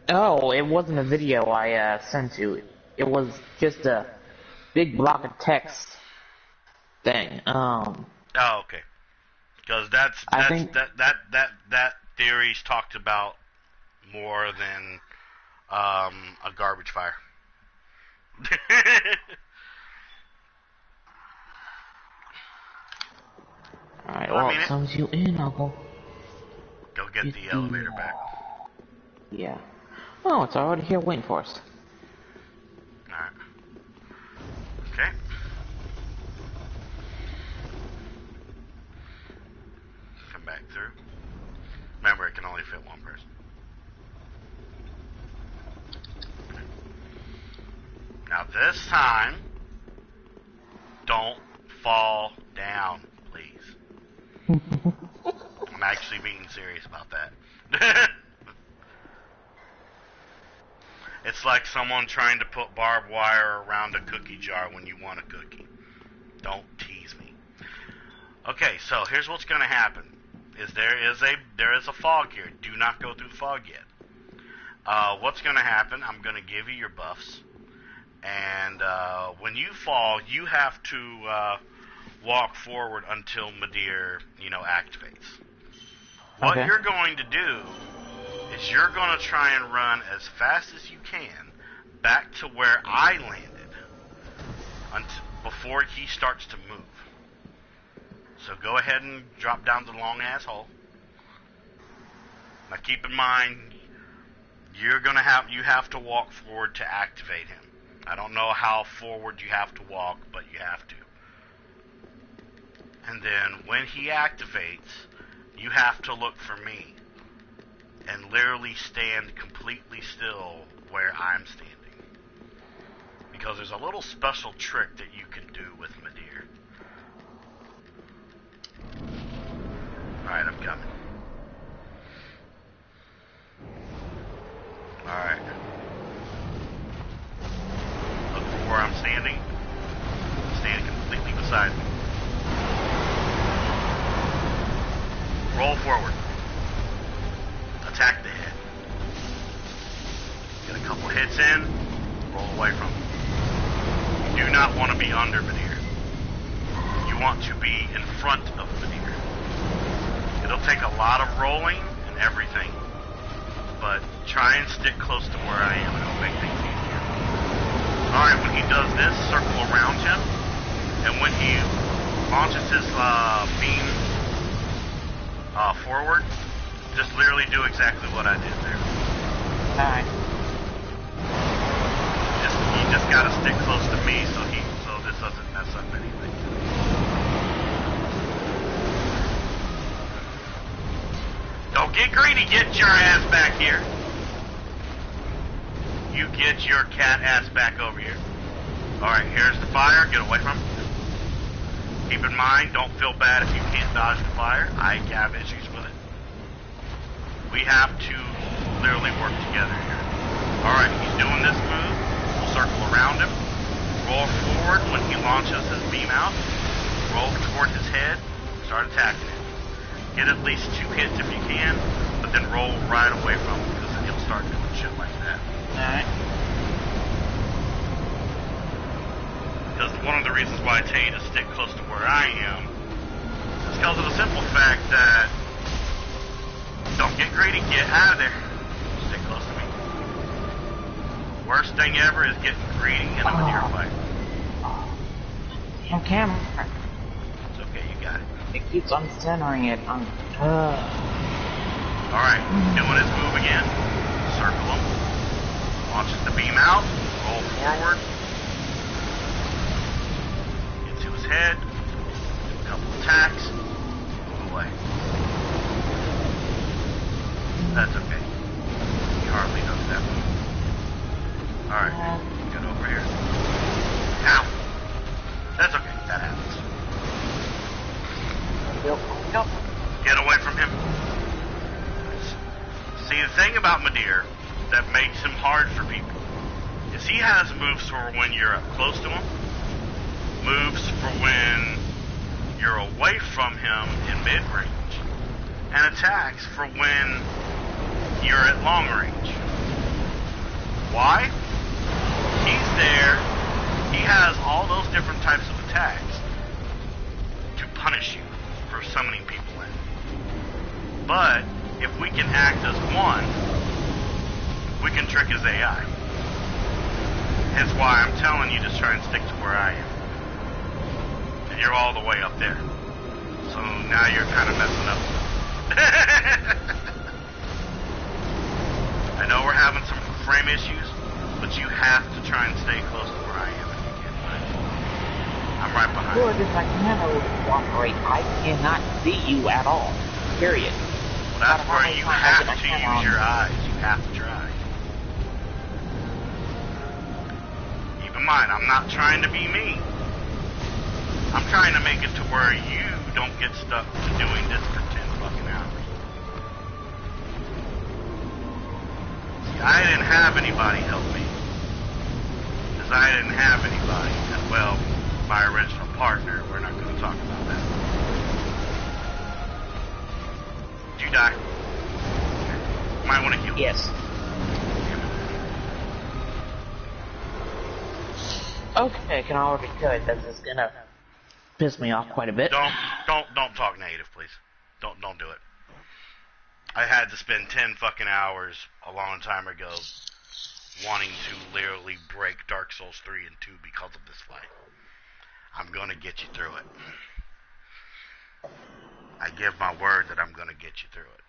B: Oh, it wasn't a video I sent you. It was just a big block of text thing.
A: Oh, okay. Because that theory's talked about more than a garbage fire.
B: Alright, well, as soon as you in, I'll go
A: get the elevator back.
B: Yeah. Oh, it's already here waiting for us.
A: Alright. Okay. Come back through. Remember, it can only fit one person. Okay. Now this time, don't fall down, please. I'm actually being serious about that. It's like someone trying to put barbed wire around a cookie jar when you want a cookie. Don't tease me. Okay, so here's what's going to happen. There is a fog here. Do not go through the fog yet. What's going to happen, I'm going to give you your buffs. And when you fall, you have to walk forward until Madeir, activates. What you're going to do is you're going to try and run as fast as you can back to where I landed before he starts to move. So go ahead and drop down the long ass hole. Now keep in mind, you have to walk forward to activate him. I don't know how forward you have to walk, but you have to. And then when he activates, you have to look for me and literally stand completely still where I'm standing. Because there's a little special trick that you can do with Madeir. Alright, I'm coming. Alright. Look for where I'm standing. Stand completely beside me. Roll forward. Attack the head. Get a couple hits in. Roll away from him. You do not want to be under Madeir. You want to be in front of Madeir. It'll take a lot of rolling and everything, but try and stick close to where I am. It'll make things easier. Alright, when he does this, circle around him, and when he launches his beam forward, just literally do exactly what I did there.
B: Alright.
A: You just gotta stick close to me so this doesn't mess up anything. Don't get greedy, get your ass back here. You get your cat ass back over here. Alright, here's the fire, get away from it. Keep in mind, don't feel bad if you can't dodge the fire. I have issues with it. We have to literally work together here. Alright, he's doing this move. We'll circle around him. Roll forward when he launches his beam out. Roll toward his head. Start attacking it. Get at least 2 hits if you can, but then roll right away from him because then he'll start doing shit like that.
B: Alright.
A: Because one of the reasons why I tell you to stick close to where I am is because of the simple fact that don't get greedy, get out of there. Stick close to me. Worst thing ever is getting greedy in a Madeir fight.
B: On camera.
A: It's okay, you got it.
B: It keeps uncentering it.
A: Alright, doing his move again. Circle him. Launches the beam out. Roll forward. Get to his head. Do a couple attacks. Move away. That's okay. He hardly knows that move. Alright, get over here. Ow! That's okay, that happens.
B: Yep.
A: Get away from him. that makes him hard for people is he has moves for when you're up close to him, moves for when you're away from him in mid-range, and attacks for when you're at long range. Why? He's there. He has all those different types of attacks to punish you for summoning people in. But if we can act as one, we can trick his AI. Hence why I'm telling you to try and stick to where I am. And you're all the way up there. So now you're kind of messing up. I know we're having some frame issues, but you have to try and stay close to where I am if you can. I'm right behind
B: Well,
A: you.
B: if I cannot cooperate, I cannot see you at all. Period.
A: Well, that's where you have to use your eyes. You have to try. Keep in mind, I'm not trying to be mean. I'm trying to make it to where you don't get stuck to doing this for 10 fucking hours. See, I didn't have anybody help me. Because I didn't have anybody. And well, my original partner, we're not going to talk about that. Did you die? Might want to heal.
B: Yes. Okay, can I already tell you this is gonna piss me off quite a bit.
A: Don't talk negative, please. Don't do it. I had to spend 10 fucking hours a long time ago wanting to literally break Dark Souls 3 and 2 because of this fight. I'm gonna get you through it. I give my word that I'm gonna get you through it.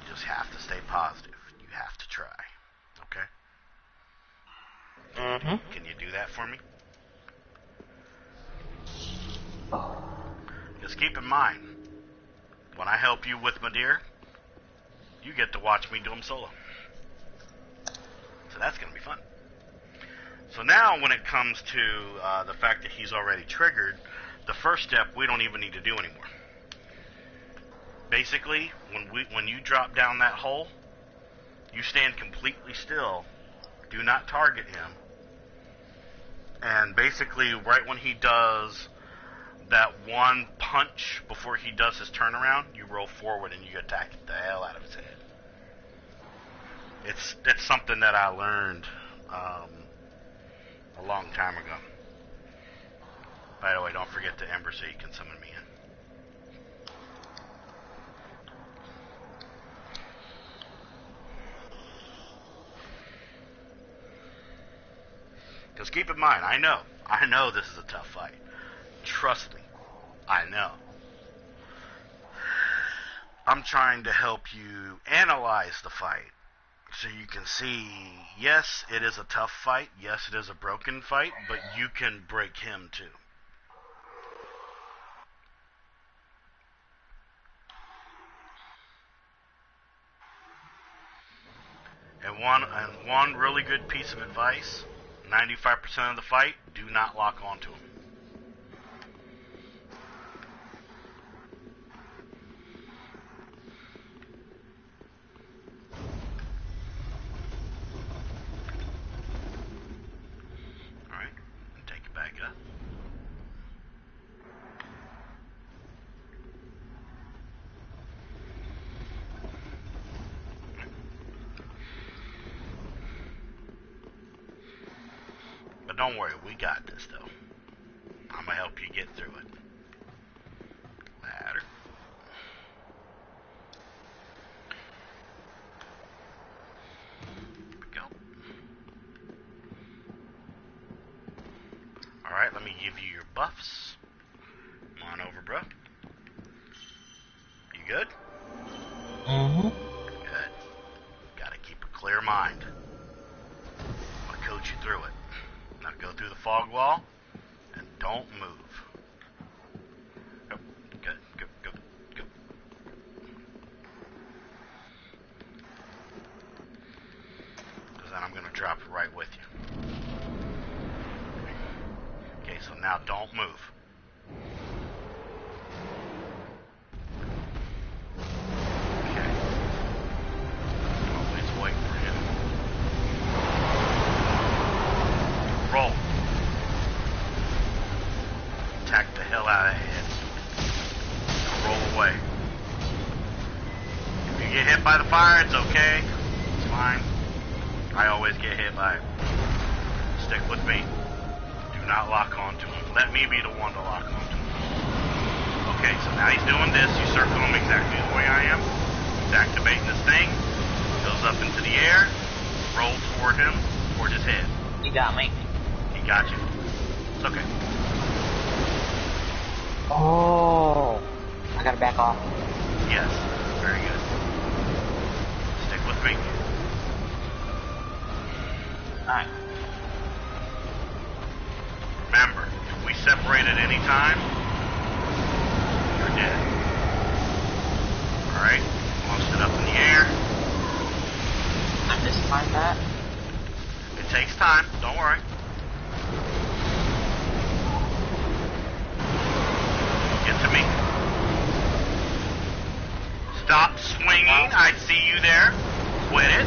A: You just have to stay positive. You have to try. Okay?
B: Mm-hmm.
A: Can you do that for me? Just keep in mind, when I help you with Madeir, you get to watch me do them solo. So that's going to be fun. So now when it comes to the fact that he's already triggered, the first step we don't even need to do anymore. Basically, when you drop down that hole, you stand completely still, do not target him, and basically right when he does that one punch before he does his turnaround, you roll forward and you attack the hell out of his head. It's something that I learned a long time ago. By the way, don't forget the Ember so you can summon me in. Because keep in mind, I know this is a tough fight. Trust me, I know. I'm trying to help you analyze the fight so you can see, yes, it is a tough fight, yes, it is a broken fight, but you can break him too. And one really good piece of advice, 95% of the fight, do not lock onto him. Alright, and take it back up. But don't worry, we got this though. I'm gonna help you get through it. Ladder. Here we go. Alright, let me give you your buffs. Come on over, bro. You good?
B: Mm-hmm.
A: Good. Gotta keep a clear mind. I'll coach you through it. Now go through the fog wall and don't move. Go, good, go, go, go. Because then I'm going to drop it right with you. Okay, so now don't move. Okay. Always hit by the fire, it's okay. It's fine. I always get hit by it. Stick with me. Do not lock onto him. Let me be the one to lock onto him. Okay, so now he's doing this. You circle him exactly the way I am. He's activating this thing. Goes up into the air. Roll toward him, toward his head.
B: He got me.
A: He got you. It's okay.
B: Oh, I gotta back off.
A: Yes, very good. Stick with me.
B: Alright.
A: Remember, if we separate at any time, you're dead. Alright, launch it up in the air.
B: I mistimed that.
A: It takes time, don't worry. Get to me. Stop swinging, I see you there. Quit it.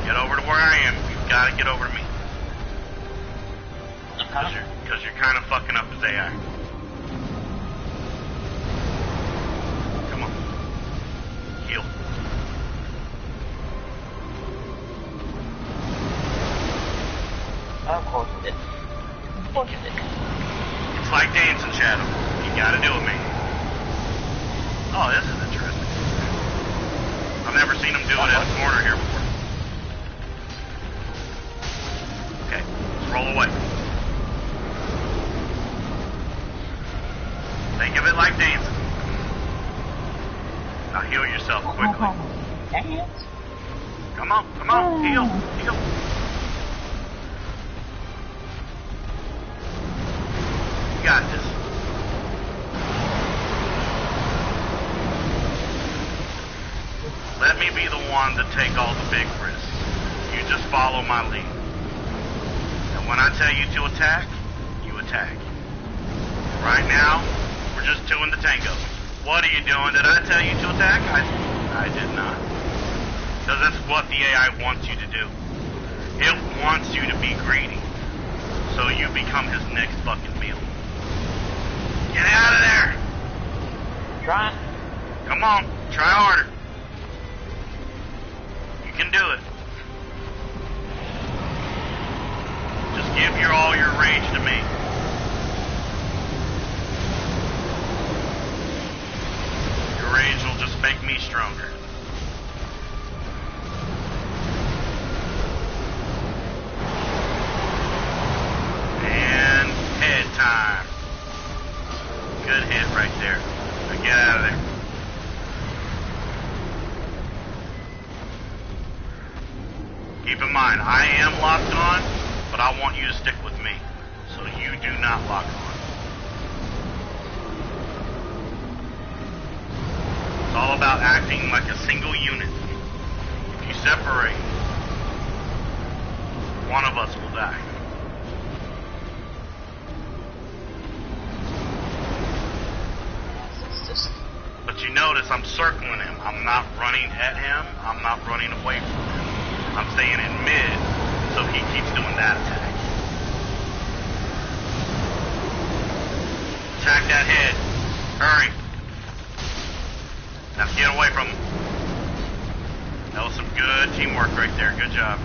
A: Get over to where I am. You've got to get over to me. Because you're kind of fucking up his AI. Come on. Heal.
B: Of course it did. Of course it did.
A: It's like dancing, Shadow. You got to do it, man. Oh, this is interesting. I've never seen him do it in a corner here before. Okay, let's roll away. Think of it like dancing. Now heal yourself quickly.
B: Dance?
A: Come on, heal. You got this. Let me be the one to take all the big risks. You just follow my lead. And when I tell you to attack, you attack. Right now, we're just two in the tango. What are you doing? Did I tell you to attack? I did not. Because that's what the AI wants you to do. It wants you to be greedy. So you become his next fucking meal. Get out of there!
B: Trying.
A: Come on, try harder. You can do it. Just give all your rage to me. Your rage will just make me stronger. And head time. Good hit right there. Now get out of there. Keep in mind, I am locked on, but I want you to stick with me, so you do not lock on. It's all about acting like a single unit. If you separate, one of us will die. But you notice I'm circling him. I'm not running at him. I'm not running away from him. I'm staying in mid, so he keeps doing that attack. Attack that head. Hurry. Now get away from him. That was some good teamwork right there. Good job.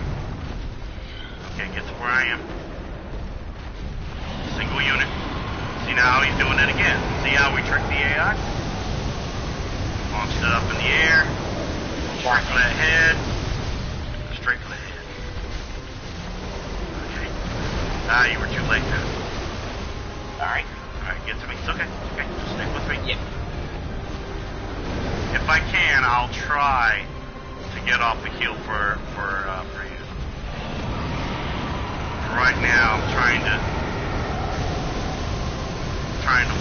A: Okay, get to where I am. Single unit. See now he's doing it again. See how we tricked the AI? Launched it up in the air. Straight for that head. Straight for the head. Okay. Ah, you were too late now. Alright. Alright, get to me. It's okay. It's okay. Just stick with me.
B: Yep.
A: If I can, I'll try to get off the heel for you. Right now, I'm trying to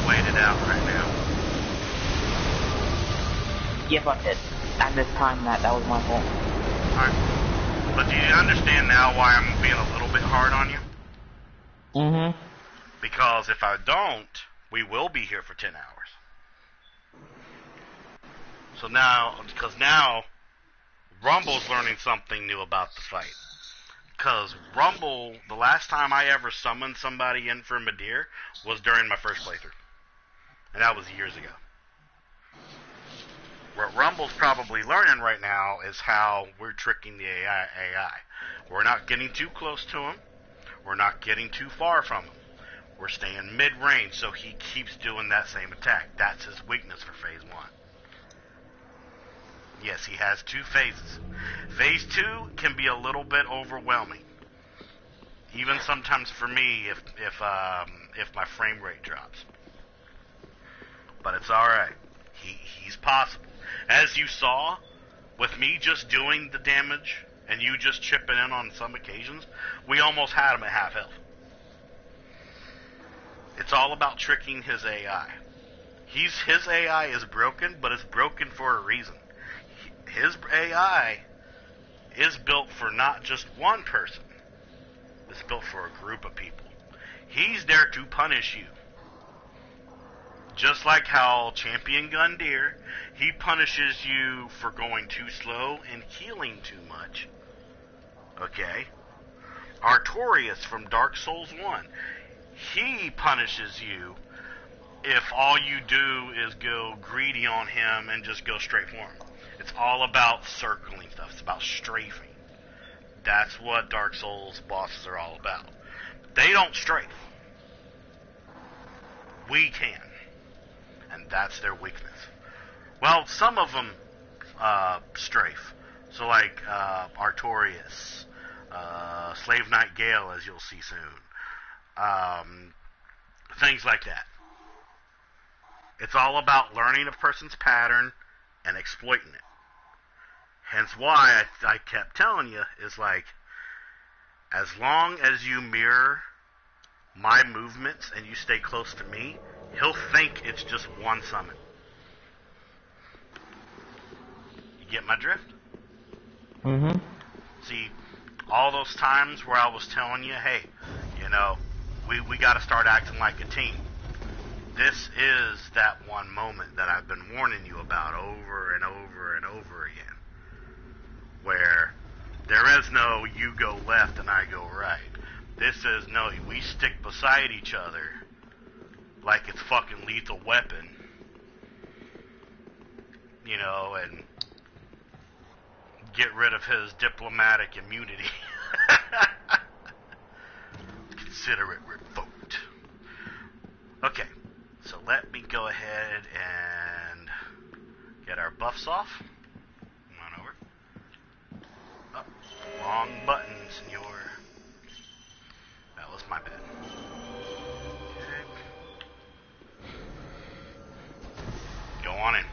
A: wait it out right now.
B: Yep, I did. I mistimed that. That was my fault.
A: Alright. But do you understand now why I'm being a little bit hard on you?
B: Mm-hmm.
A: Because if I don't, we will be here for 10 hours. So now, because now, Rumble's learning something new about the fight. Because Rumble, the last time I ever summoned somebody in for Madeir was during my first playthrough. And that was years ago. What Rumble's probably learning right now is how we're tricking the AI. We're not getting too close to him. We're not getting too far from him. We're staying mid-range, so he keeps doing that same attack. That's his weakness for Phase 1. Yes, he has 2 phases. Phase 2 can be a little bit overwhelming. Even sometimes for me, if my frame rate drops. But it's alright. He's possible. As you saw, with me just doing the damage, and you just chipping in on some occasions, we almost had him at half health. It's all about tricking his AI. His AI is broken, but it's broken for a reason. His AI is built for not just one person. It's built for a group of people. He's there to punish you. Just like how Champion Gundyr, he punishes you for going too slow and healing too much. Okay? Artorias from Dark Souls 1, he punishes you if all you do is go greedy on him and just go straight for him. It's all about circling stuff. It's about strafing. That's what Dark Souls bosses are all about. They don't strafe. We can. And that's their weakness. Well, some of them strafe. So like Artorias, Slave Knight Gale, as you'll see soon. Things like that. It's all about learning a person's pattern and exploiting it. Hence why I kept telling you, is like, as long as you mirror my movements and you stay close to me, he'll think it's just one summon. You get my drift?
B: Mm-hmm.
A: See, all those times where I was telling you, hey, you know, we got to start acting like a team. This is that one moment that I've been warning you about over and over and over again. Where there is no you go left and I go right. This is no, we stick beside each other like it's fucking Lethal Weapon. You know, and get rid of his diplomatic immunity. Consider it revoked. Okay, so let me go ahead and get our buffs off. Come on over. Oh, wrong button, senor. That was my bad. Okay. Go on in.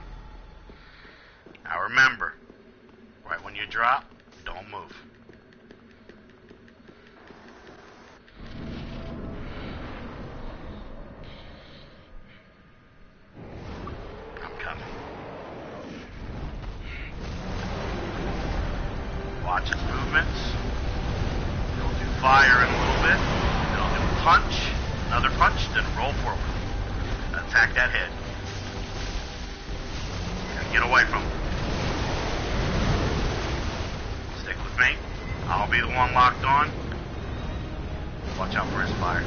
A: Now remember, right when you drop, don't move. I'm coming. Watch his movements. He'll do fire in a little bit. He'll do punch, another punch, then roll forward. Attack that head. And get away from him. Stick with me. I'll be the one locked on. Watch out for his fire.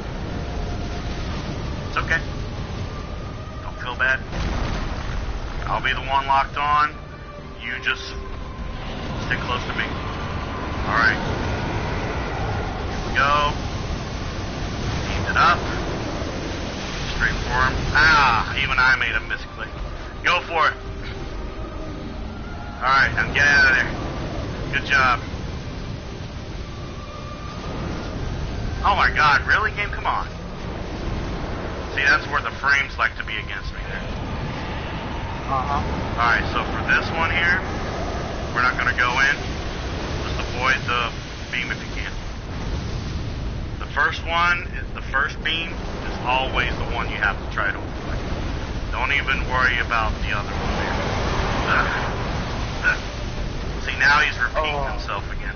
A: It's okay. Don't feel bad. I'll be the one locked on. You just stick close to me. Alright. Here we go. Aim it up. Straight for him. Ah, even I made a misclick. Go for it. Alright, now get out of there. Good job. Oh my god, really, game? Come on. See, that's where the frames like to be against me there. Alright, so for this one here, we're not going to go in. Just avoid the beam if you can. The first one, the first beam, is always the one you have to try to avoid. Don't even worry about the other one there. See, now he's repeating himself again.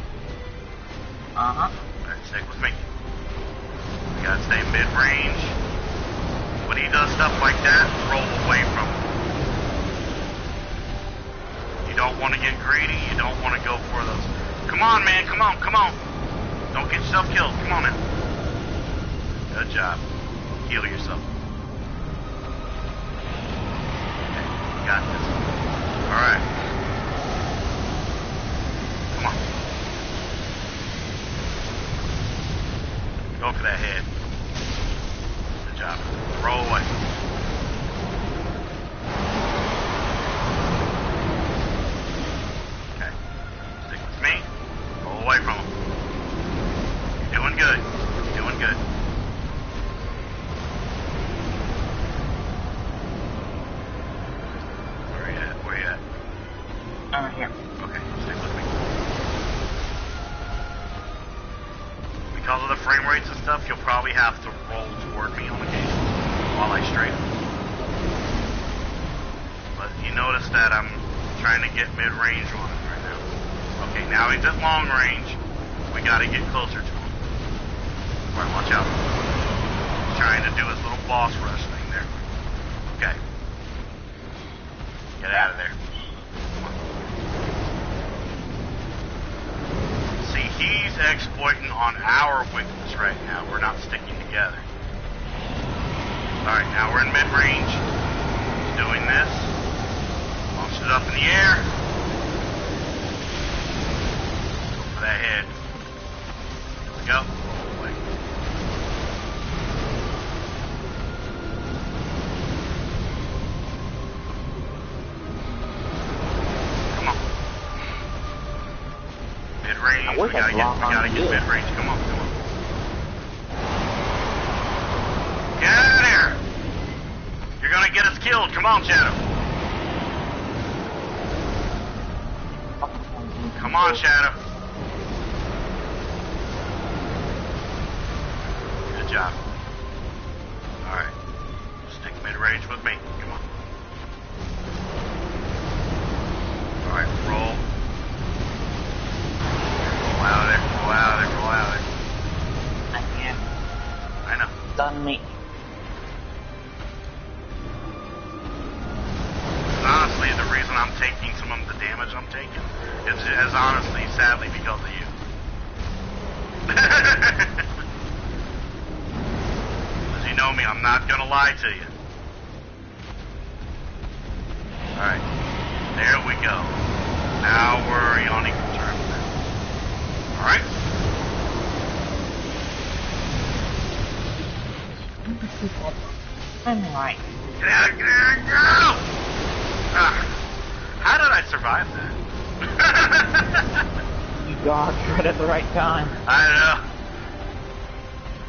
A: Alright, stick with me. You gotta stay mid-range. When he does stuff like that, roll away from him. You don't want to get greedy. You don't want to go for those. Come on, man. Come on. Come on. Don't get yourself killed. Come on, man. Good job. Heal yourself. Got this. Alright. Come on. Go for that head. Good job. Roll away. Okay. Stick with me. Roll away from him. You're doing good. You're doing good. Where you at? Where you at?
B: I'm right here.
A: Okay, stick with me. Because of the frame rates and stuff, you'll probably have to roll toward me on occasion while I strafe. But you notice that I'm trying to get mid-range on it right now. Okay, now he's at long range. We gotta get closer to him. Alright, watch out. He's trying to do his little boss rush thing there. Okay. Get out of there. Come on. See, he's exploiting on our weakness right now. We're not sticking together. Alright, now we're in mid-range. He's doing this. Launch it up in the air. Go for that head. Here we go. Roll away. Come on. Mid-range. We gotta get mid-range. Come on, come on. Get out of there! You're gonna get us killed. Come on, Shadow. Come on, Shadow. Good job. Alright. Stick mid-range with me. Come on. Alright, roll. Roll out of there. Roll out of there. Roll out of there.
B: I can't.
A: I know.
B: Done me.
A: Honestly, the reason I'm taking some of the damage I'm taking is honestly, sadly, because of you. As you know me, I'm not gonna lie to you. Alright. There we go. Now we're on equal terms now. Alright?
B: I'm right.
A: Get out of here, go! How did I survive that?
B: You dodged right at the right time.
A: I know.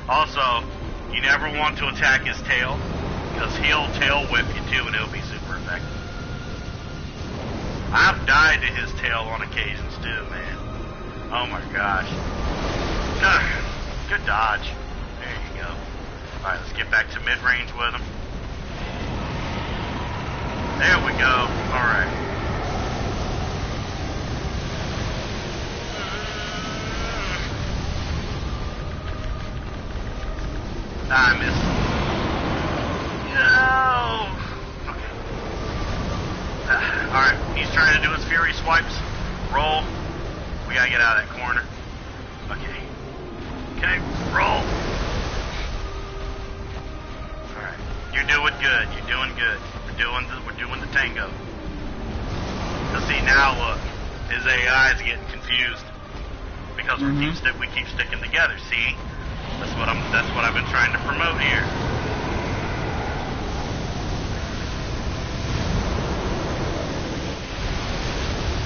A: Also, you never want to attack his tail, because he'll tail whip you too, and it'll be super effective. I've died to his tail on occasions too, man. Oh my gosh. Good dodge. There you go. Alright, let's get back to mid-range with him. There we go. Alright. I missed. No! Okay. Alright, he's trying to do his fury swipes. Roll. We gotta get out of that corner. Okay. Okay, roll. Alright. You're doing good. You're doing good. We're doing the tango. So see, now look, his AI is getting confused because we keep sticking together. See, that's what I've been trying to promote here.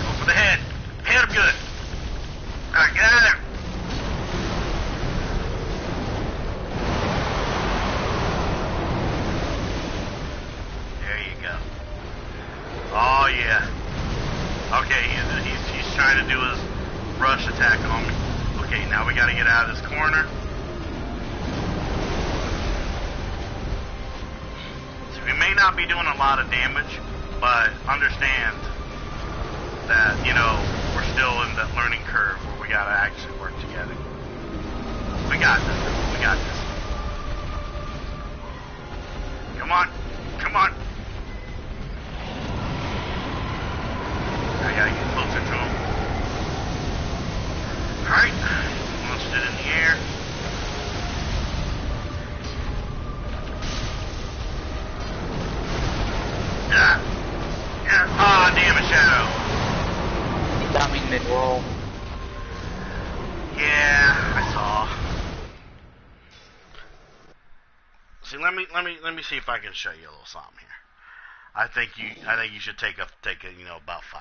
A: Go for the head. Hit him good. All right, get out of there. Oh yeah. Okay, he's trying to do his rush attack on me. Okay, now we gotta get out of this corner. So we may not be doing a lot of damage, but understand that, you know, we're still in that learning curve where we gotta actually work together. We got this. We got this. Come on. Come on. I gotta get closer to him. Alright. Launched it in the air. Ah. Shadow. Ah, damn it, Shadow.
B: You got me mid-roll.
A: Yeah, I saw. See, let me see if I can show you a little something here. I think you should take a about 5.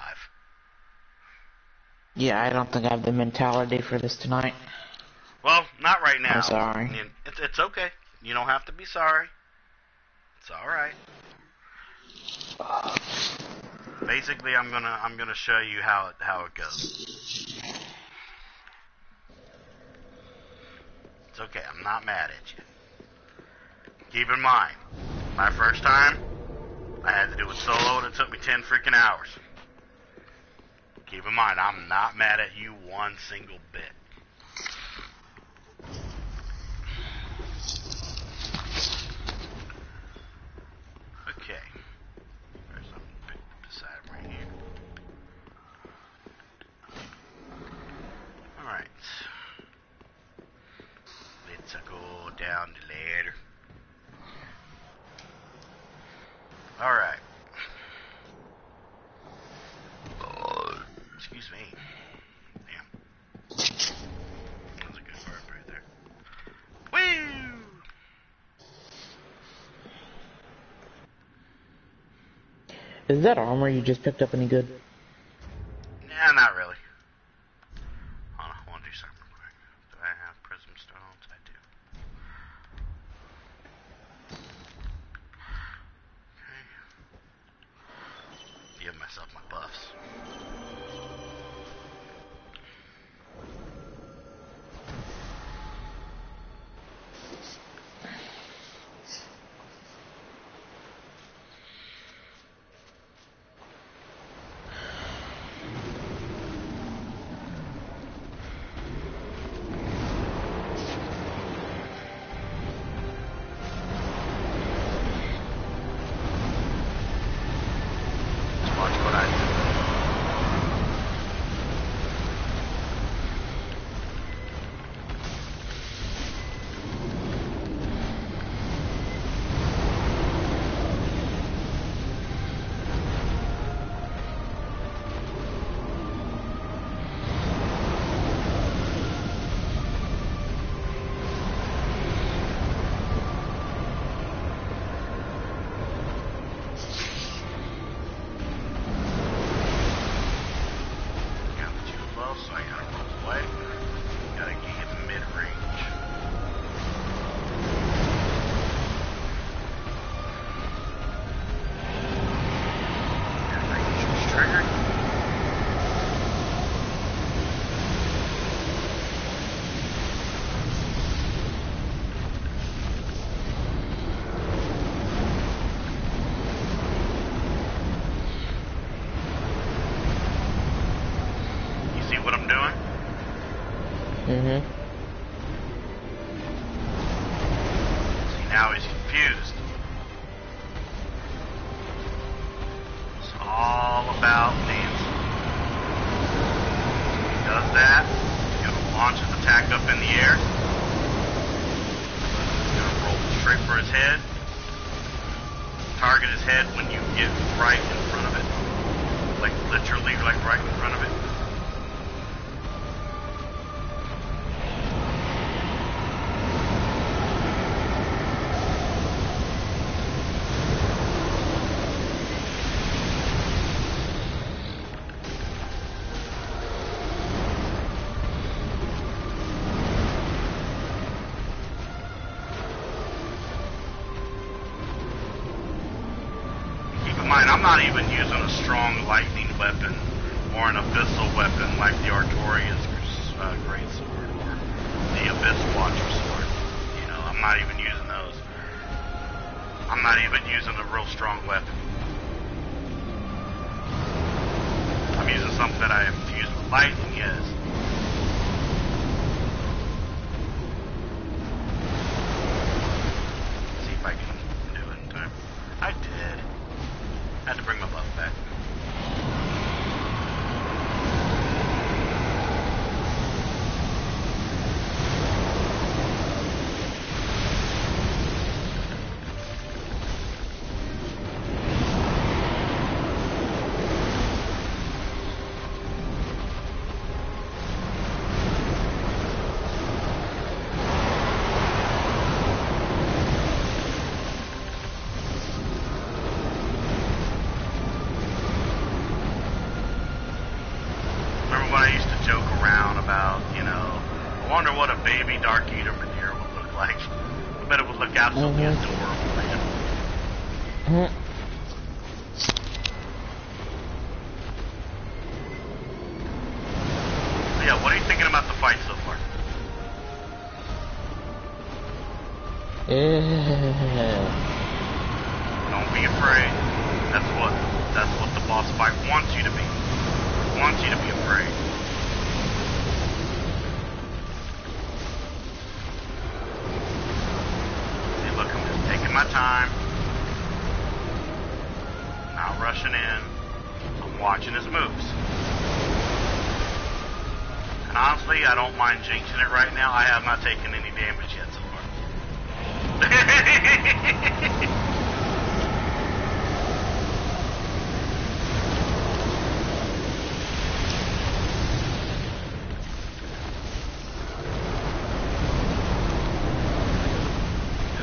B: Yeah, I don't think I have the mentality for this tonight.
A: Well, not right now.
B: I'm sorry.
A: I mean, it's okay. You don't have to be sorry. It's all right. Basically, I'm gonna show you how it goes. It's okay. I'm not mad at you. Keep in mind, my first time, I had to do it solo, and it took me 10 freaking hours. Keep in mind, I'm not mad at you one single bit. Okay. There's something beside him right here. Alright. Let's go down the ladder. Alright. Excuse me. Damn. That was a good burp right there. Woo!
B: Is that armor you just picked up any good?
A: Nah, not really. Hold on, I want to do something real quick. Do I have prism stones? I do. Okay. Give myself my buffs. See, now he's confused. It's all about Nancy. He does that. He's going to launch his attack up in the air. He's going to roll straight for his head. Target his head when you get right in front of it. Like literally like right in front of it. I'm not even using a strong lightning weapon or an abyssal weapon like the Artorias great sword or the Abyss Watcher sword. You know, I'm not even using those. I'm not even using a real strong weapon. I'm using something that I infuse with lightning, yes. Let's see if I can do it in time. I did. Had to bring my buff back. about, you know, I wonder what a baby dark eater manure would look like. I bet it would look absolutely adorable, man. So yeah, what are you thinking about the fight so far? Don't be afraid. That's what the boss fight wants you to be. It wants you to be afraid. See, look, I'm just taking my time. Not rushing in. I'm watching his moves. And honestly, I don't mind jinxing it right now. I have not taken any damage yet so far.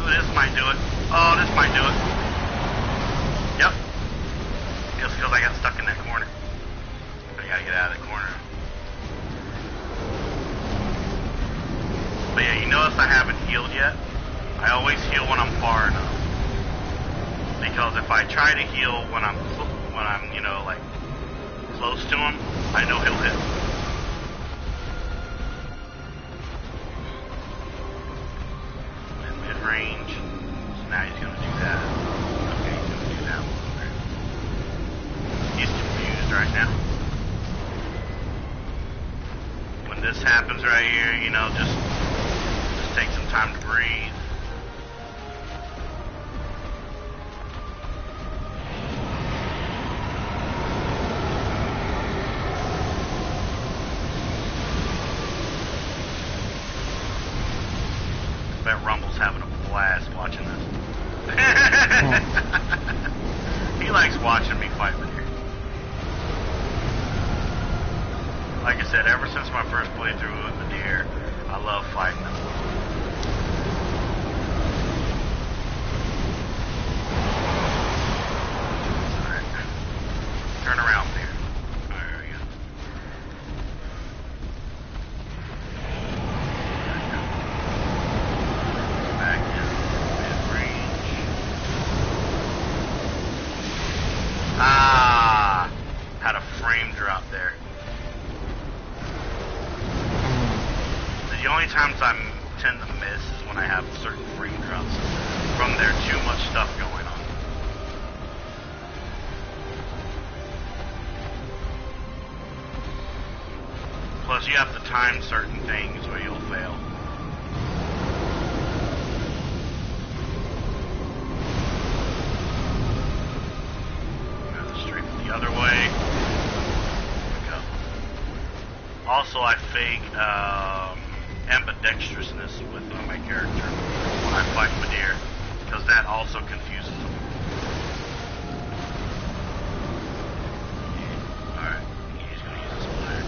A: This might do it. Oh, this might do it. Yep. Just because I got stuck in that corner. I gotta get out of the corner. But yeah, you notice I haven't healed yet. I always heal when I'm far enough. Because if I try to heal when I'm you know, like close to him, I know he'll hit. In mid range, so now he's gonna do that. Okay, he's gonna do that a little bit. He's confused right now. When this happens right here, you know, just take some time to breathe. I bet Rumble's having a blast watching this. He likes watching me fight with here. Like I said, ever since my first playthrough with the deer, I love fighting them. Alright. Turn around there. There we go. Back in mid-range. Ah! Had a frame drop there. The only times I tend to miss is when I have certain frame drops from there too much stuff going on. Plus you have to time certain things or you'll fail. Go straight the other way. There we go. Also I fake ambidextrousness with my character when I fight Madeir, because that also confuses them. Alright, he's going to use this flare.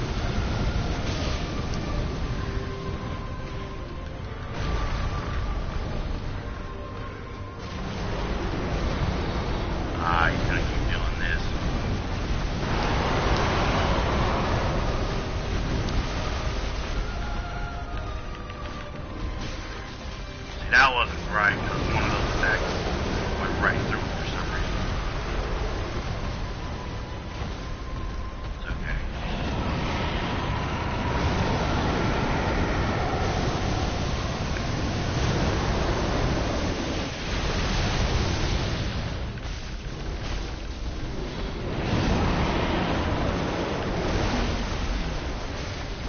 A: Ah, he's going to keep doing this. That wasn't right, because one of those attacks went right through it for some reason. It's okay.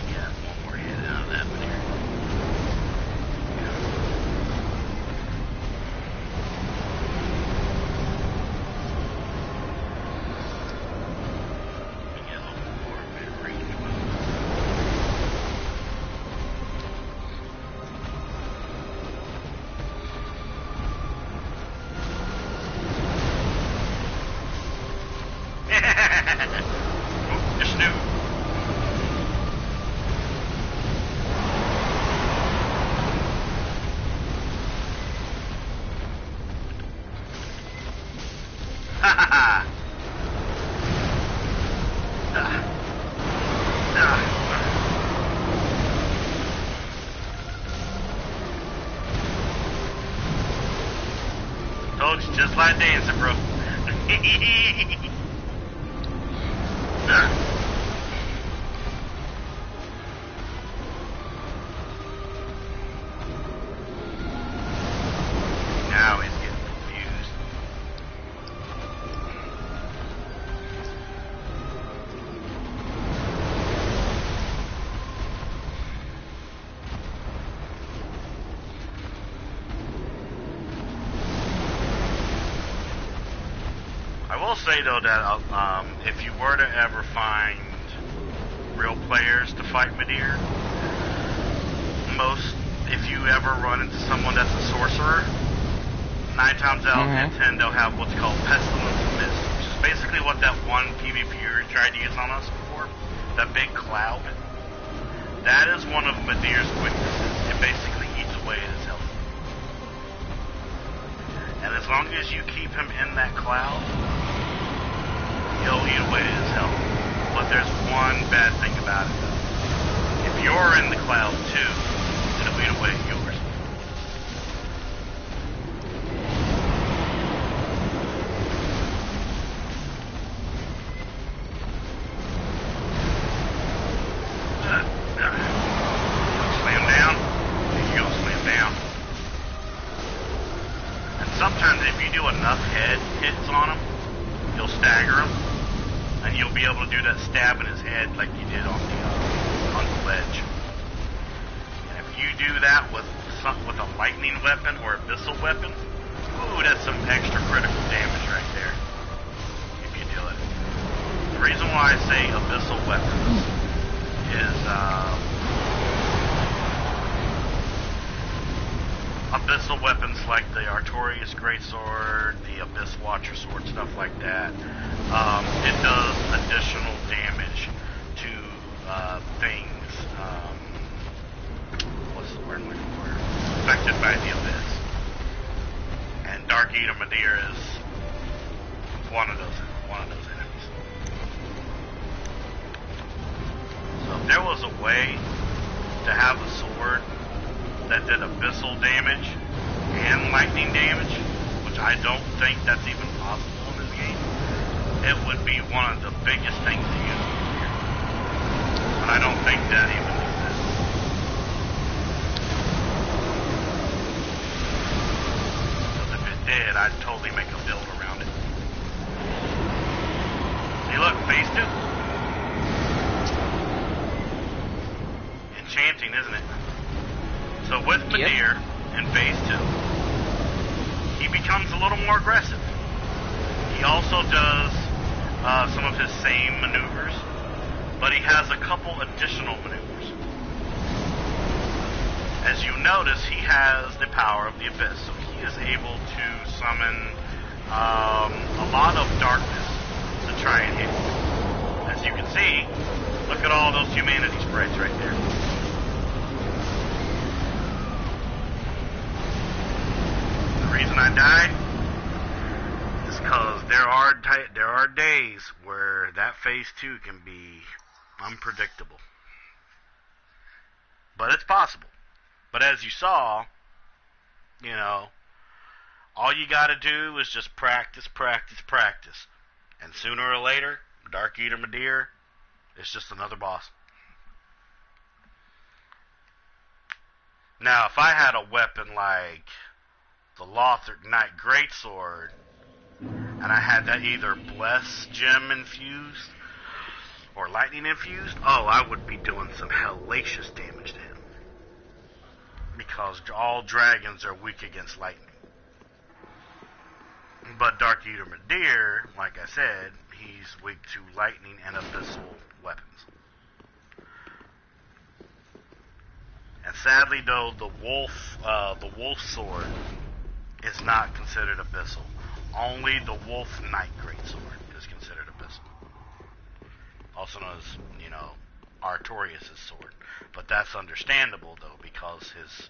A: Yeah, one more hit out of that one here. just like dancing, bro. Now he's getting confused. I will say though that if you were to ever find real players to fight Midir, if you ever run into someone that's a sorcerer, 9 times out of 10 they'll have what's called Pestilence Mist, which is basically what that one PvPer tried to use on us before, that big cloud. That is one of Midir's weaknesses. It basically eats away at his health. And as long as you keep him in that cloud, he'll eat away at his health. But there's one bad thing about it though. If you're in the cloud too, it'll eat away at yours. Slam down. There you go, slam down. And sometimes if you do enough head hits on him, you'll stagger him, and you'll be able to do that stab in his head like you did on the ledge. And if you do that with a lightning weapon or abyssal weapon, ooh, that's some extra critical damage right there. If you do it. The reason why I say abyssal weapons is abyssal weapons like the Artorias Greatsword, the Abyss Watcher Sword, stuff like that. It does additional damage to things. What's the word I'm looking for? Affected by the Abyss. And Dark Eater Midir is one of those enemies. So if there was a way to have a sword that did abyssal damage and lightning damage, which I don't think that's even possible in this game, it would be one of the biggest things to use here. But I don't think that even exists. Because if it did, I'd totally make a build around it. See, look, phase 2. Enchanting, isn't it? So with Midir in phase 2, he becomes a little more aggressive. He also does some of his same maneuvers, but he has a couple additional maneuvers. As you notice, he has the power of the Abyss, so he is able to summon a lot of darkness to try and hit you. As you can see, look at all those humanity sprites right there. The reason I died is because there are days where that phase 2 can be unpredictable. But it's possible. But as you saw, you know, all you gotta do is just practice, practice, practice. And sooner or later, Dark Eater Midir is just another boss. Now, if I had a weapon like the Lothric Knight Greatsword, and I had that either Bless Gem infused or Lightning infused, oh, I would be doing some hellacious damage to him. Because all dragons are weak against lightning. But Dark Eater Midir, like I said, he's weak to lightning and abyssal weapons. And sadly, though, the wolf sword is not considered abyssal. Only the Wolf Knight Greatsword is considered abyssal. Also known as, you know, Artorias' sword. But that's understandable, though, because his,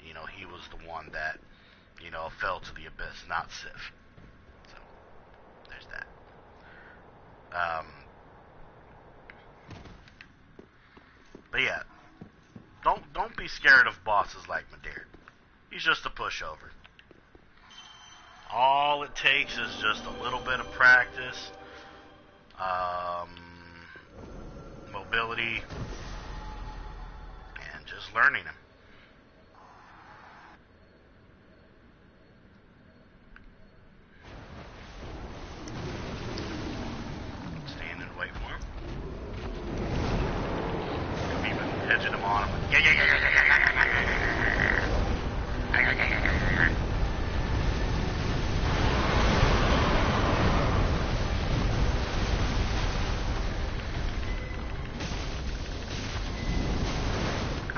A: you know, he was the one that, you know, fell to the abyss, not Sif. So, there's that. But yeah, don't be scared of bosses like Midir. He's just a pushover. all it takes is just a little bit of practice, mobility, and just learning them. Stand and wait for him. Could even hedging him on him.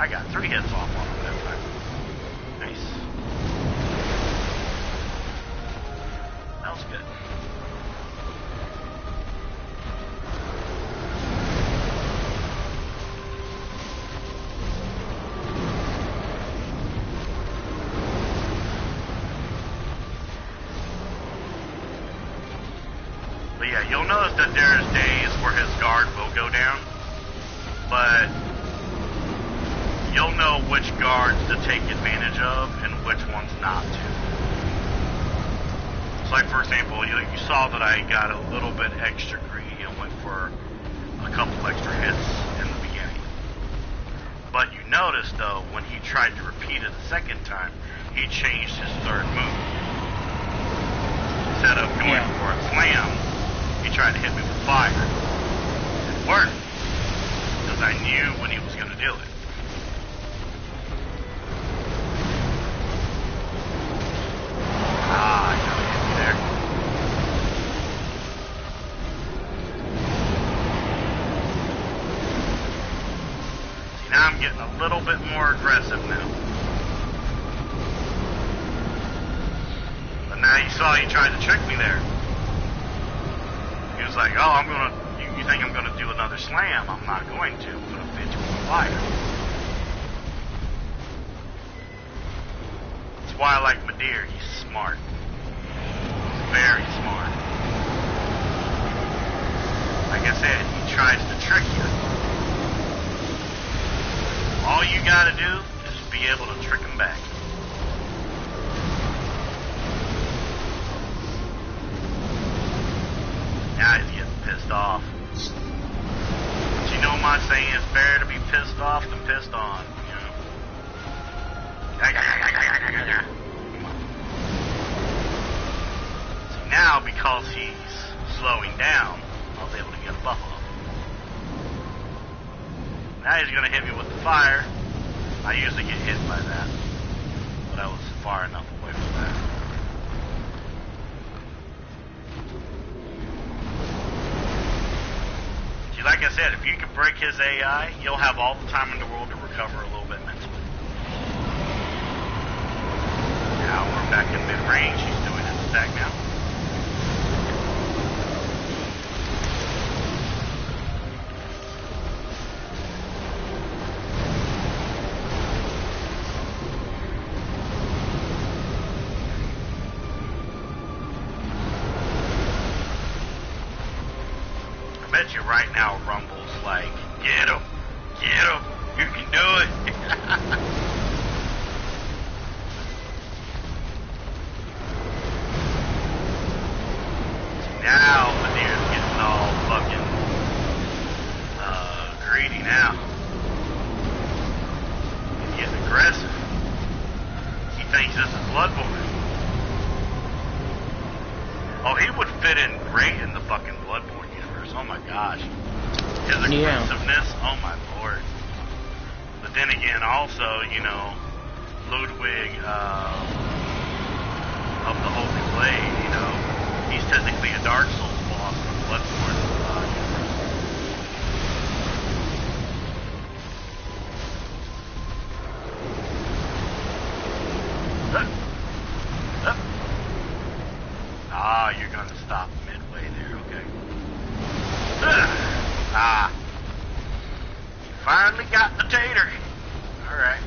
A: I got 3 hits off on him that time. Nice. That was good. But yeah, you'll notice that there's days where his guard will go down, but you'll know which guards to take advantage of and which ones not to. So like, for example, you saw that I got a little bit extra greedy and went for a couple extra hits in the beginning. But you noticed, though, when he tried to repeat it the second time, he changed his third move. Instead of going for a slam, he tried to hit me with fire. It worked, because I knew when he was going to do it. Ah, I gotta hit me there. See, now I'm getting a little bit more aggressive now. But now you saw he tried to trick me there. He was like, oh, you think I'm gonna do another slam? I'm not going to. I'm gonna fit you with fire. That's why I like Madeir. He's smart. He's very smart. Like I said, he tries to trick you. All you gotta do is be able to trick him back. Now he's getting pissed off. But you know my saying, it's better to be pissed off than pissed on, you know. See, now, because he's slowing down, I was able to get a buff off. Now he's going to hit me with the fire. I usually get hit by that, but I was far enough away from that. See, like I said, if you can break his AI, you'll have all the time in the world to recover a little bit mentally. Now we're back in mid-range. He's doing his attack now. I bet you right now Rumble's like, get him, you can do it. Now Madeir's getting all fucking greedy now. He's getting aggressive. He thinks this is Bloodborne. Oh, he would fit in great in the fucking Bloodborne universe. Oh my gosh. His aggressiveness, oh my lord. But then again, also, you know, Ludwig of the Holy Blade, you know, he's technically a Dark Souls boss in the Bloodborne universe. Ah, you're gonna stop midway there, okay. Ah. You finally got the tater. Alright.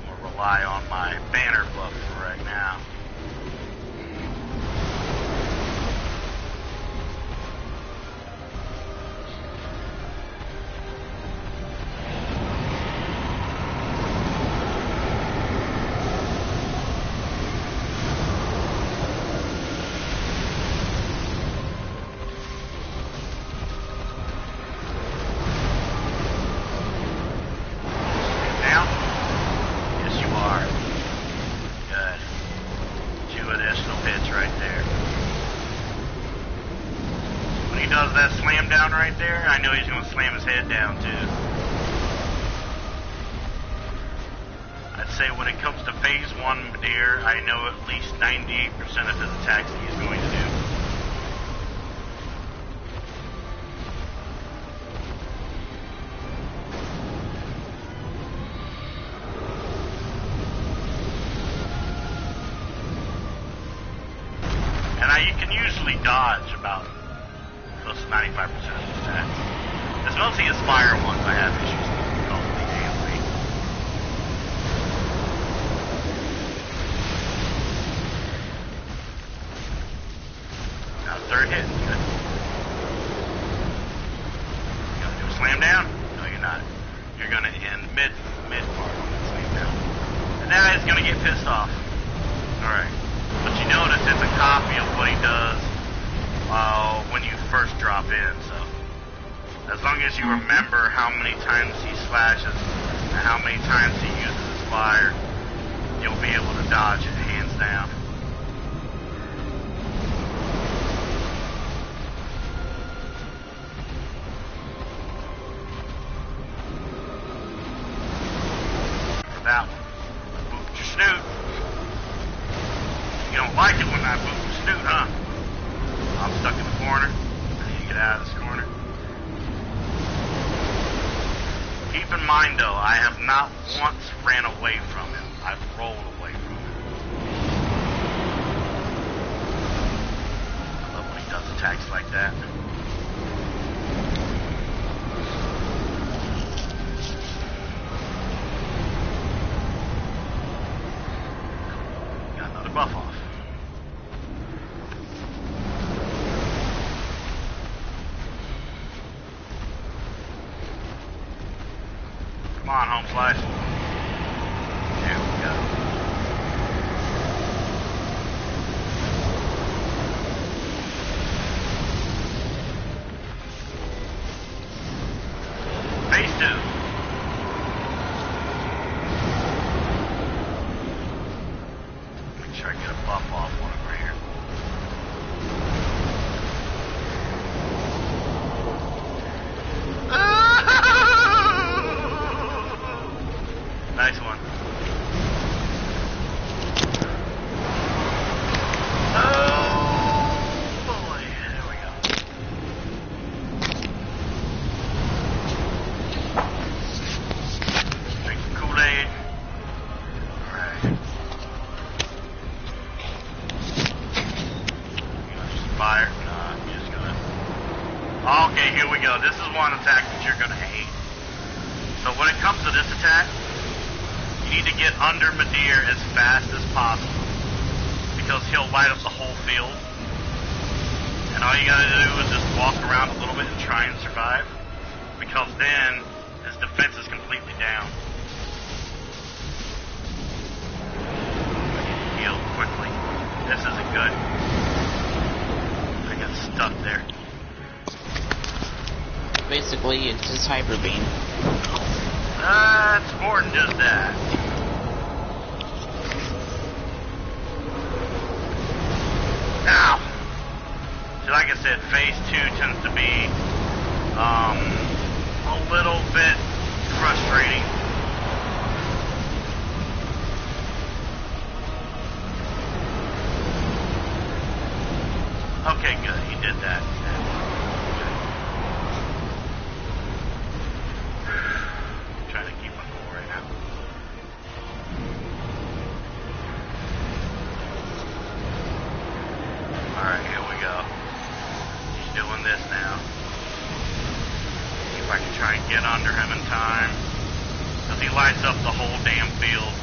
A: I'll rely on my banner buff for right now. he does that slam down right there, I know he's going to slam his head down too. I'd say when it comes to phase 1 Midir, I know at least 98% of his attacks that he's going to do. You can usually dodge about close to 95% of the attacks. It's mostly his fire ones I have issues with. Now third hit. Good. You gonna do a slam down? No, you're not. You're gonna end mid part on that slam down. And now he's gonna get pissed off. Alright. But you notice it's a copy of what he does when you first drop in, so as long as you remember how many times he slashes and how many times he uses his fire, you'll be able to dodge it hands down. For that one, boot your snoot. You don't like it when I boot your snoot, huh? I'm stuck in the corner. I need to get out of this corner. Keep in mind, though, I have not once ran away from him. I've rolled away from him. I love when he does attacks like that. Got another buff off. Come on, home slice. There we go. Phase 2. Make sure I get a buff off on it right here. Nice one. Oh boy, there we go. Drink some Kool-Aid. Alright. You gonna just fire? Nah, I'm just gonna... Okay, here we go. This is one attack that you're gonna hate. So when it comes to this attack, you need to get under Midir as fast as possible, because he'll light up the whole field. And all you gotta do is just walk around a little bit and try and survive, because then his defense is completely down. Heal quickly. This isn't good. I got stuck there.
B: Basically, it's his hyper beam.
A: It's more than just that. Now, so like I said, phase 2 tends to be a little bit frustrating. Okay, good. He did that. Trying to keep my cool right now. Alright, here we go. He's doing this now. See if I can try and get under him in time, because he lights up the whole damn field.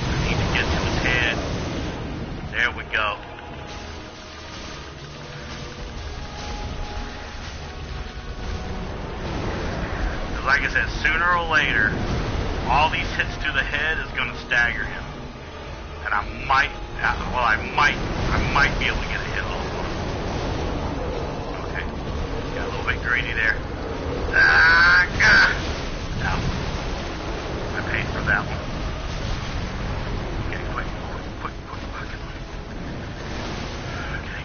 A: I need to get to his head. There we go. Because like I said, sooner or later, all these hits to the head is going to stagger him. And I might be able to get a hit off on him. Okay. Got a little bit greedy there. No. I paid for that one. Okay, quick. Okay.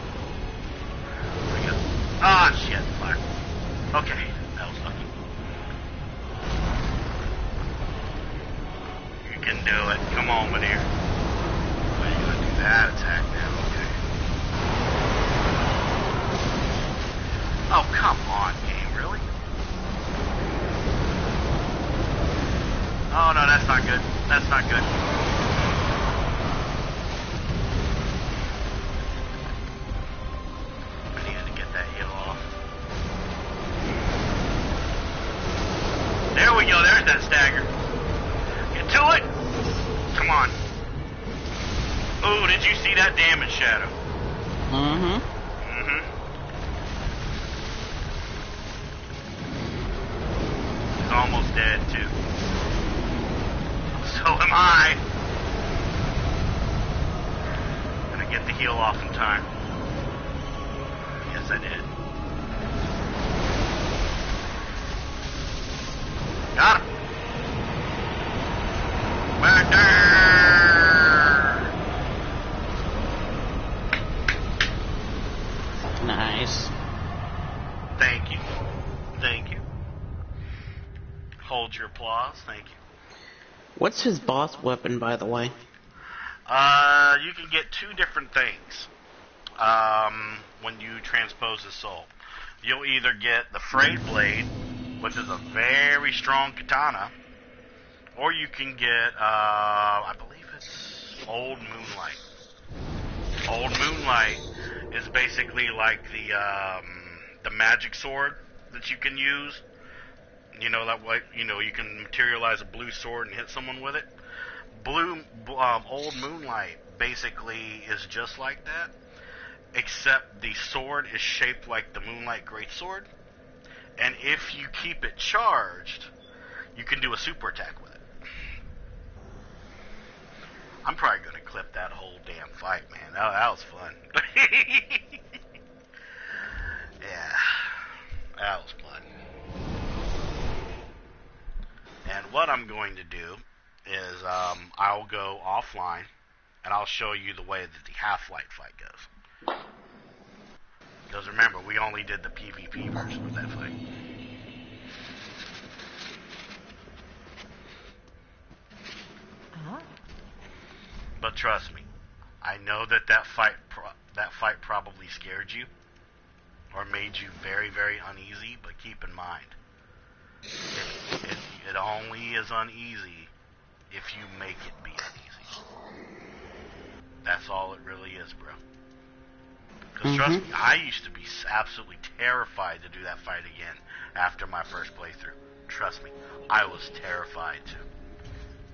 A: that stagger. Get to it! Come on. Oh, did you see that damage, Shadow?
C: Mm-hmm.
A: Mm-hmm. He's almost dead, too. So am I. Gonna get the heal off in time. Yes, I did. Got him.
C: Nice.
A: Thank you. Thank you. Hold your applause. Thank you.
C: What's his boss weapon, by the way?
A: You can get two different things when you transpose his soul. You'll either get the Frayed Blade, which is a very strong katana, or you can get, I believe it's Old Moonlight. Old Moonlight is basically like the magic sword that you can use. You know that way, you know, you can materialize a blue sword and hit someone with it. Old Moonlight basically is just like that, except the sword is shaped like the Moonlight Greatsword, and if you keep it charged, you can do a super attack with it. I'm probably gonna clip that whole damn fight, man. That was fun. Yeah, that was fun. And what I'm going to do is I'll go offline and I'll show you the way that the Half-Light fight goes. Because remember, we only did the PvP version of that fight. But trust me, I know that fight probably scared you or made you very, very uneasy. But keep in mind, it only is uneasy if you make it be uneasy. That's all it really is, bro. Because trust me, I used to be absolutely terrified to do that fight again after my first playthrough. Trust me, I was terrified to.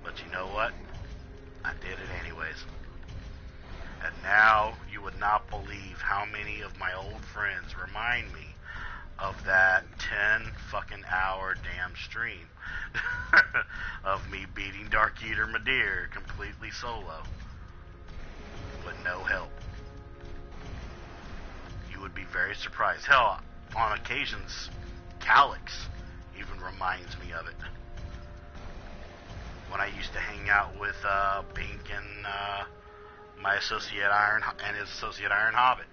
A: But you know what? I did it anyways. And now you would not believe how many of my old friends remind me of that 10 fucking hour damn stream of me beating Dark Eater Madir completely solo with no help. You would be very surprised. Hell, on occasions, Calyx even reminds me of it. When I used to hang out with Pink and my associate Iron and his associate Iron Hobbit.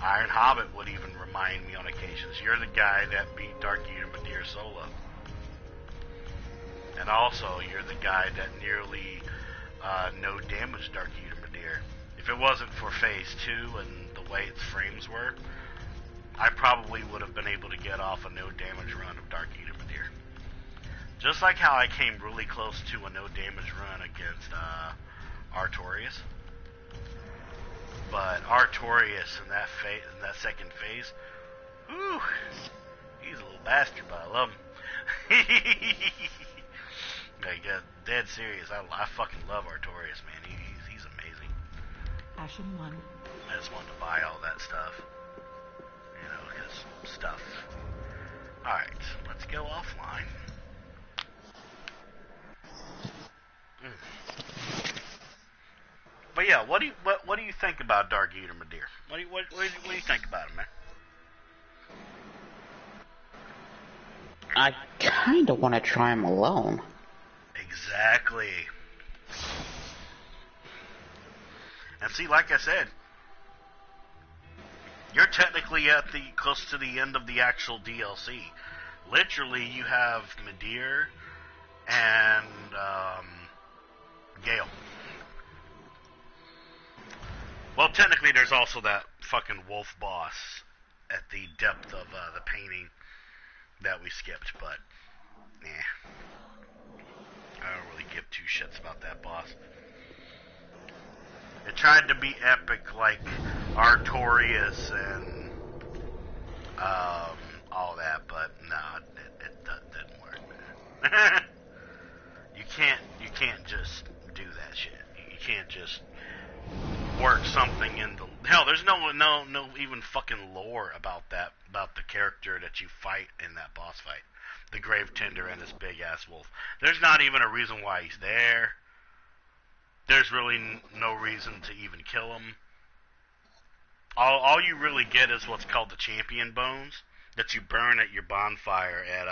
A: Iron Hobbit would even remind me on occasions, you're the guy that beat Dark Eater Madir solo. And also, you're the guy that nearly no damage Dark Eater Madir. If it wasn't for Phase 2 and the way its frames were, I probably would have been able to get off a no damage run of Dark Eater Madir. Just like how I came really close to a no damage run against Artorias. But Artorias in that second phase, whew, he's a little bastard, but I love him. Like, dead serious, I fucking love Artorias, man. He's amazing.
D: Ashen 1.
A: I just wanted to buy all that stuff. You know, because stuff. Alright, let's go offline. But yeah, what do you think about Dark Eater Madir? What do you think about him, man?
C: I kinda want to try him alone.
A: Exactly. And see, like I said, you're technically at close to the end of the actual DLC. Literally, you have Madir and Gale. Well, technically, there's also that fucking wolf boss at the depth of the painting that we skipped, but I don't really give two shits about that boss. It tried to be epic like Artorias and all that, but no, it didn't work. You can't just do that shit. You can't just work something in the hell. There's no even fucking lore about the character that you fight in that boss fight, the Grave Tender and this big ass wolf. There's not even a reason why he's there. There's really no reason to even kill him. All you really get is what's called the champion bones that you burn at your bonfire at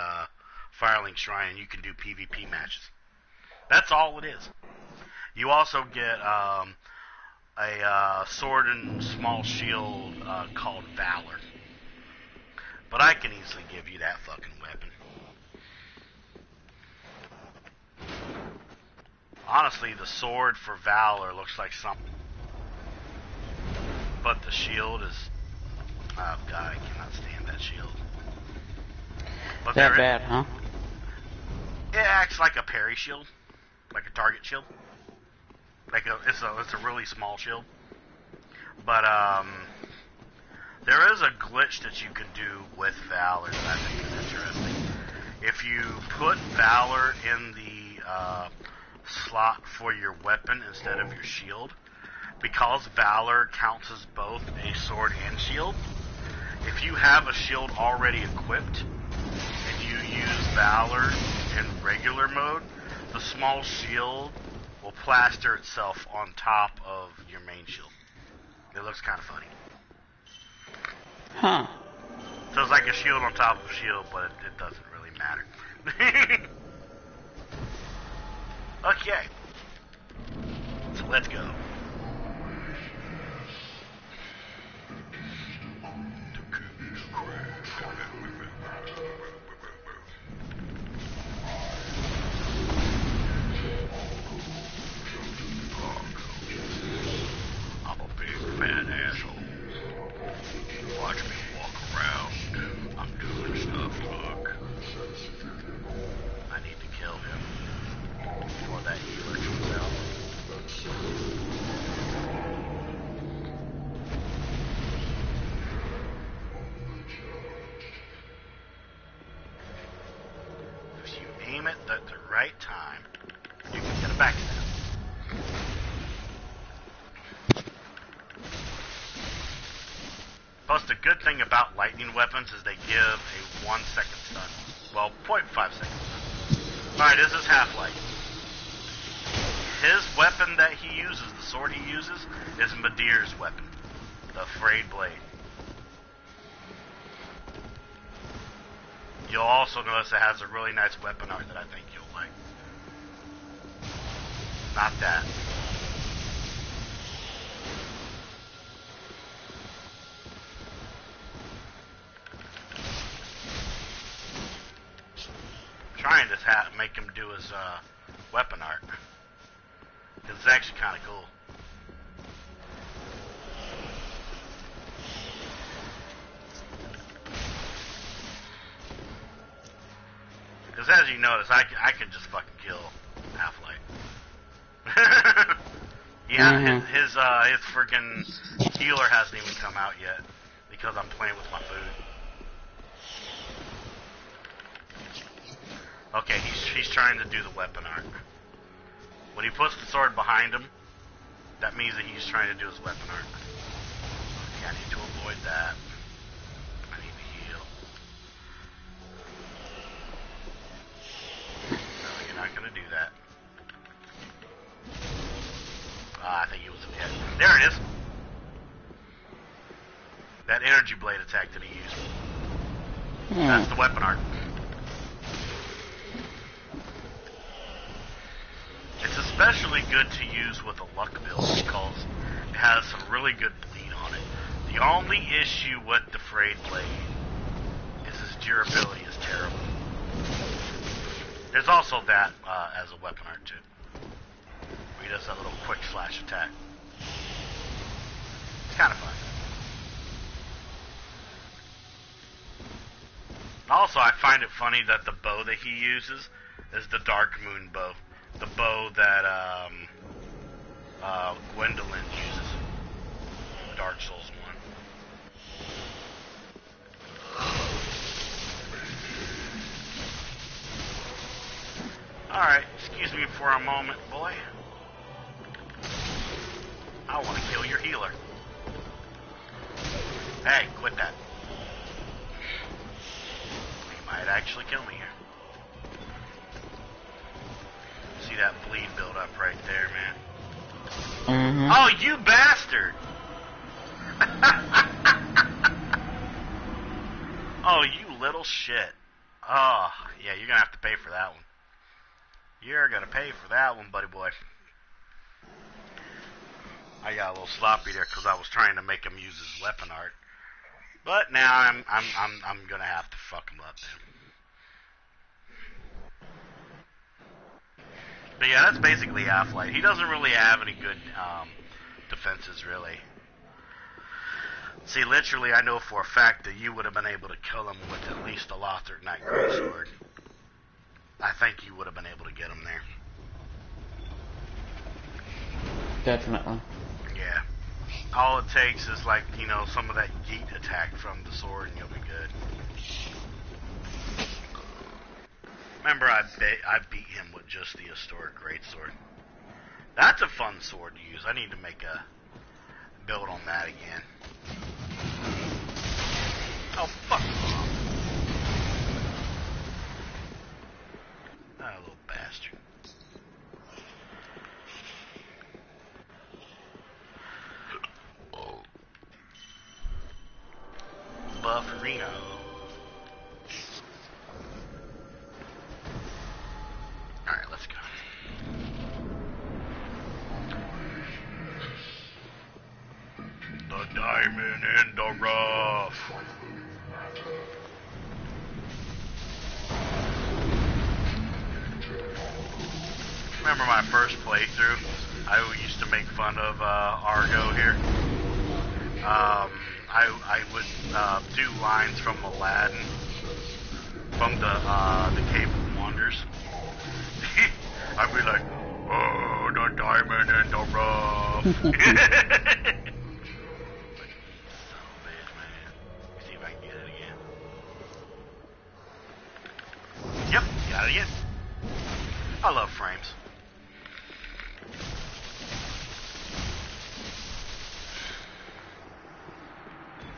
A: Firelink Shrine, and you can do PvP matches. That's all it is. You also get a sword and small shield called Valor. But I can easily give you that fucking weapon. Honestly, the sword for Valor looks like something. But the shield is... Oh god, I cannot stand that shield. But
C: that bad, huh?
A: It acts like a parry shield. Like a target shield. It's a really small shield. But there is a glitch that you can do with Valor that I think is interesting. If you put Valor in the slot for your weapon instead of your shield, because Valor counts as both a sword and shield, if you have a shield already equipped and you use Valor in regular mode, the small shield will plaster itself on top of your main shield. It looks kind of funny.
C: Huh.
A: So it's like a shield on top of a shield, but it doesn't really matter. Okay. So let's go. I'm a big fat asshole. Watch me walk around. I'm doing stuff, look. I need to kill him before that healer comes out. If you aim it at the right time, you can get a backstab. Plus, the good thing about lightning weapons is they give a 1 second stun. Well, 0.5 seconds stun. Alright, this is Half-Life. His weapon that he uses, the sword he uses, is Madir's weapon. The Frayed Blade. You'll also notice it has a really nice weapon art that I think you'll like. Not that. Trying to make him do his weapon art. Because it's actually kind of cool. Because as you notice, I can just fucking kill Half-Life. Yeah, his freaking healer hasn't even come out yet. Because I'm playing with my food. Okay, he's trying to do the weapon art. When he puts the sword behind him, that means that he's trying to do his weapon art. Okay, I need to avoid that. I need to heal. No, you're not gonna do that. I think he was dead. There it is! That energy blade attack that he used. That's the weapon art. It's especially good to use with a luck build because it has some really good bleed on it. The only issue with the Frayed Blade is his durability is terrible. There's also that as a weapon art too. Where he does that little quick slash attack. It's kind of fun. Also, I find it funny that the bow that he uses is the Dark Moon bow. The bow that Gwendolyn uses. Dark Souls 1. Alright, excuse me for a moment, boy. I want to kill your healer. Hey, quit that. He might actually kill me here. See that bleed build up right there, man.
B: Mm-hmm.
A: Oh, you bastard! Oh, you little shit. Oh, yeah, you're gonna have to pay for that one. You're gonna pay for that one, buddy boy. I got a little sloppy there because I was trying to make him use his weapon art. But now I'm gonna have to fuck him up, man. But yeah, that's basically Half-Life. He doesn't really have any good defenses, really. See, literally, I know for a fact that you would have been able to kill him with at least a Lothric Knight Greatsword. I think you would have been able to get him there.
C: Definitely.
A: Yeah. All it takes is, like, you know, some of that yeet attack from the sword and you'll be good. Remember, I beat him with just the historic greatsword. That's a fun sword to use. I need to make a build on that again. Oh, fuck. That little bastard. Bufferino. Alright, let's go. The diamond in the rough. Remember my first playthrough? I used to make fun of Argo here. I would do lines from Paladin, from the Cave of Wonders. I'd be like, oh, the diamond in the rough. Son of a bitch, man. Let me see if I can get it again. Yep, got it again. I love frames.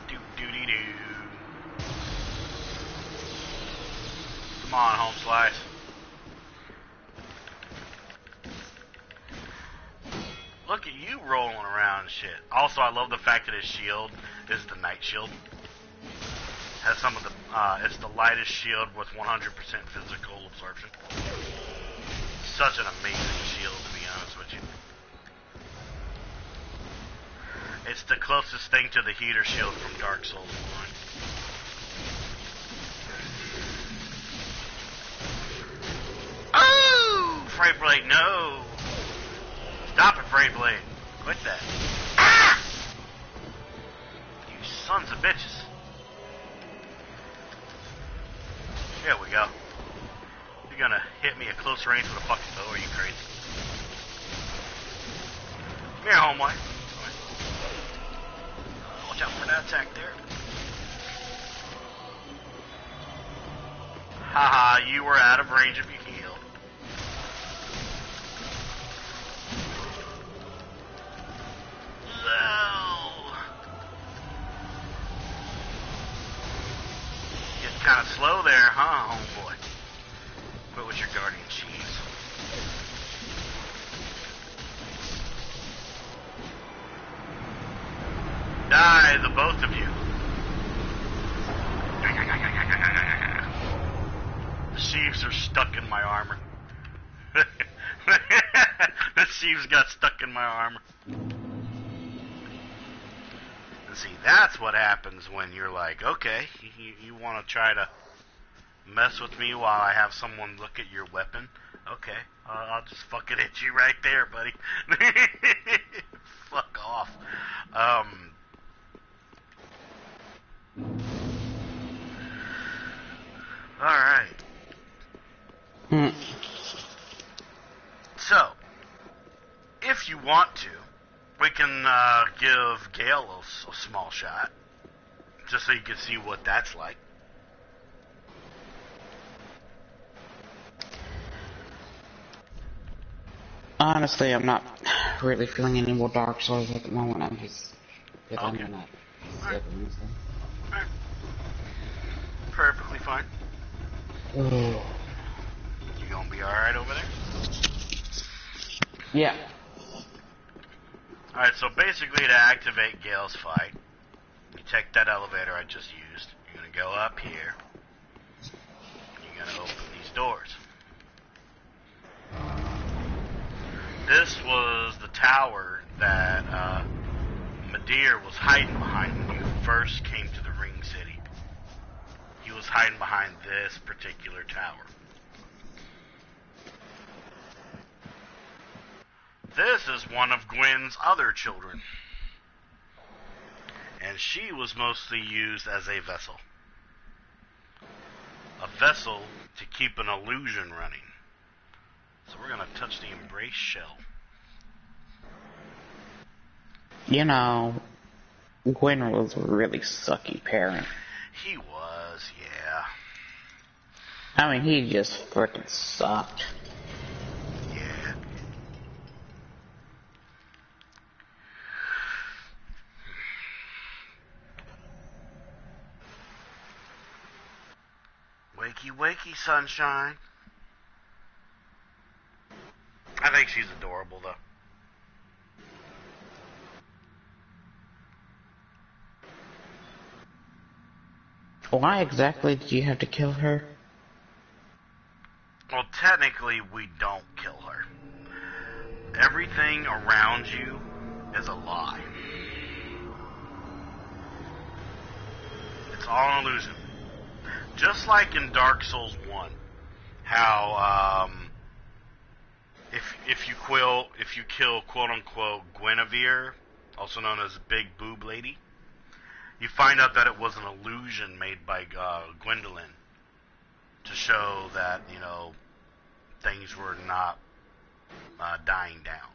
A: Do-do-de-doo. Come on, home slice. Look at you rolling around and shit. Also, I love the fact that his shield is the night shield. Has some of the, it's the lightest shield with 100% physical absorption. Such an amazing shield, to be honest with you. It's the closest thing to the heater shield from Dark Souls 1. Oh! Freight Blade, no! Stop it, Freight Blade. Quit that. Ah! You sons of bitches. There we go. You're gonna hit me at close range with a fucking bow, are you crazy? Come here, homeboy. Watch out for that attack there. Haha, you were out of range of your heal. Getting kind of slow there, huh, homeboy? Quit with your guardian cheese. Die, the both of you. The sheaves are stuck in my armor. The sheaves got stuck in my armor. And see, that's what happens when you're like, okay, you want to try to mess with me while I have someone look at your weapon? Okay, I'll just fucking hit you right there, buddy. Fuck off. Alright. So, if you want to, we can give Gale a small shot, just so you can see what that's like.
C: Honestly, I'm not really feeling any more Dark Souls at the moment. I'm just feeling
A: Okay.
C: not
A: Alright.
C: sick and stuff.
A: Alright. Perfectly fine.
B: Oh.
A: You gonna be alright over there?
B: Yeah.
A: Alright, so basically to activate Gale's fight, you take that elevator I just used, you're gonna go up here, you're gonna open these doors. This was the tower that Midir was hiding behind when you first came to the Ring City. He was hiding behind this particular tower. This is one of Gwen's other children. And she was mostly used as a vessel. A vessel to keep an illusion running. So we're going to touch the Embrace shell.
C: You know, Gwen was a really sucky parent.
A: He was, yeah.
C: I mean, he just freaking sucked.
A: Yeah. Wakey, wakey, sunshine. I think she's adorable, though.
C: Why exactly did you have to kill her?
A: Well, technically, we don't kill her. Everything around you is a lie. It's all an illusion. Just like in Dark Souls 1, how if you kill quote unquote Guinevere, also known as Big Boob Lady, you find out that it was an illusion made by Gwendolyn to show that, you know, things were not dying down.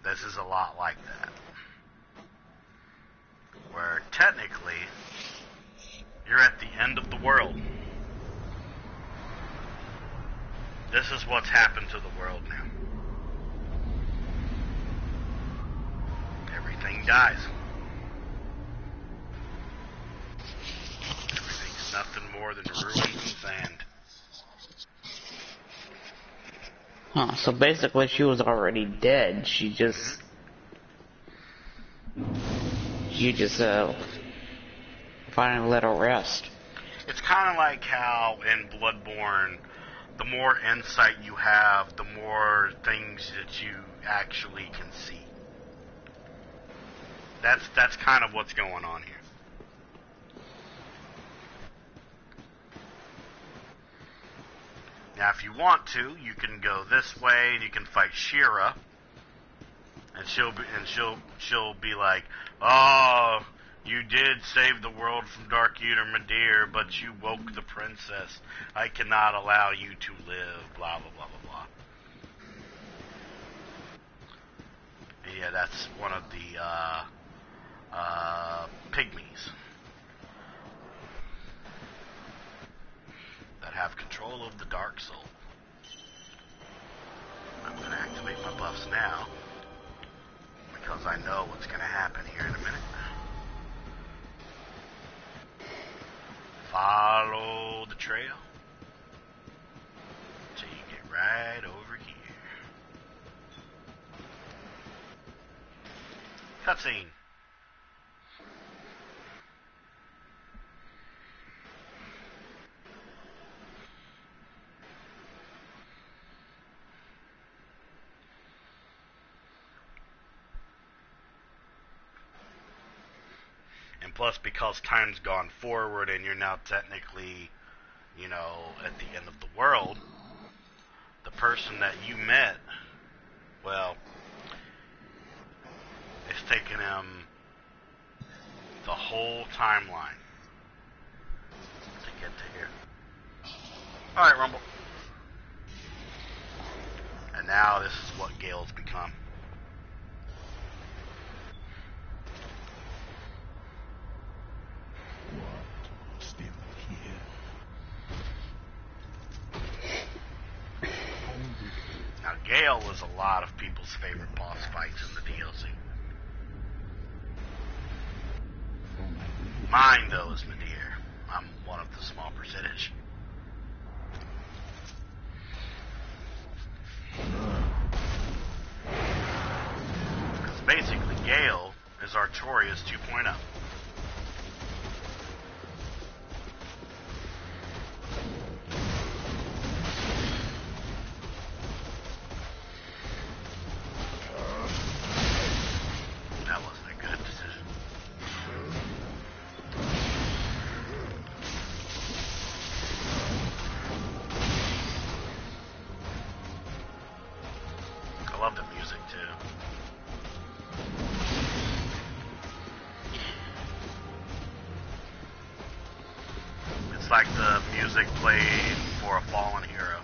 A: This is a lot like that. Where technically, you're at the end of the world. This is what's happened to the world now. Everything dies. Everything's nothing more than ruins and sand.
C: Huh, so basically she was already dead. She just finally let her rest.
A: It's kind of like how in Bloodborne, the more insight you have, the more things that you actually can see. That's kind of what's going on here. Now, if you want to, you can go this way and you can fight Shira, and she'll be like, "Oh, you did save the world from Dark Eater Midir, but you woke the princess. I cannot allow you to live." Blah blah blah blah blah. And yeah, that's one of the pygmies that have control of the Dark Soul. I'm going to activate my buffs now, because I know what's going to happen here in a minute. Follow the trail till you get right over here. Cutscene. And plus, because time's gone forward and you're now technically, you know, at the end of the world, the person that you met, well, it's taken him the whole timeline to get to here. Alright, Rumble. And now this is what Gale's become. Now, Gale was a lot of people's favorite boss fights in the DLC. Mine, though, is Nadir. I'm one of the small percentage. Because basically, Gale is Artorias 2.0. That wasn't a good decision. I love the music too. It's like the music played for a fallen hero.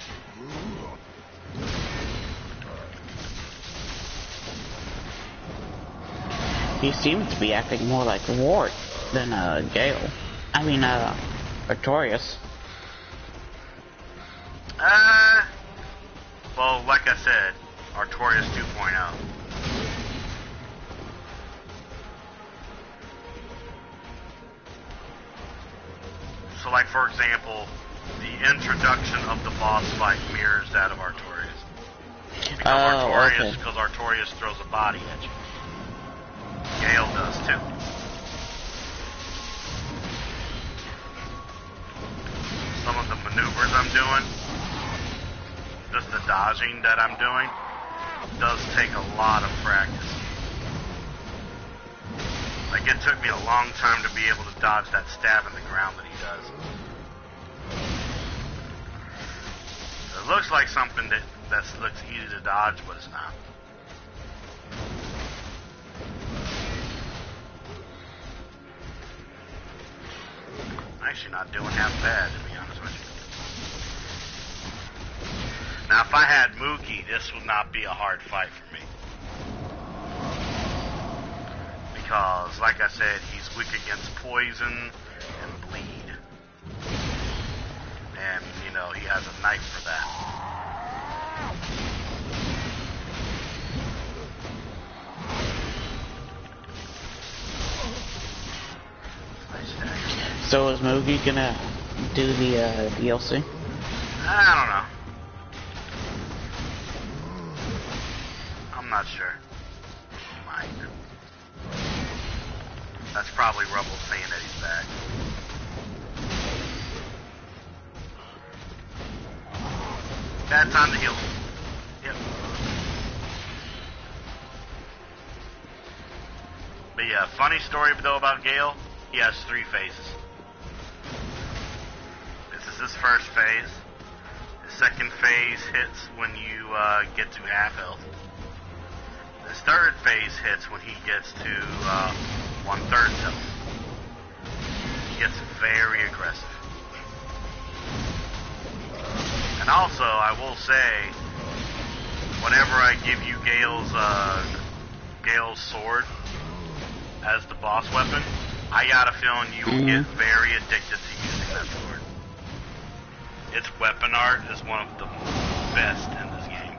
C: He seems to be acting more like Wart than Gale. I mean, Artorias.
A: Well, like I said, Artorias 2.0. So, like, for example, the introduction of the boss fight mirrors that of Artorias. Because Artorias throws a body at you. Gale does too. Some of the maneuvers I'm doing, just the dodging that I'm doing, does take a lot of practice. Like, it took me a long time to be able to dodge that stab in the ground that he does. It looks like something that looks easy to dodge, but it's not. I'm actually not doing half bad, to be honest with you. Now, if I had Mookie, this would not be a hard fight for me. Because, like I said, he's weak against poison and bleed. And, you know, he has a knife for that.
C: So is Moogie gonna do the DLC?
A: I don't know. I'm not sure. He might. That's probably Rubble saying that he's back. Bad time to heal. Yep. But yeah, funny story though about Gale. He has 3 phases. This is his first phase. His second phase hits when you get to half health. His third phase hits when he gets to 1/3 health. He gets very aggressive. And also, I will say, whenever I give you Gale's sword as the boss weapon, I got a feeling you will get very addicted to using that sword. Its weapon art is one of the best in this game.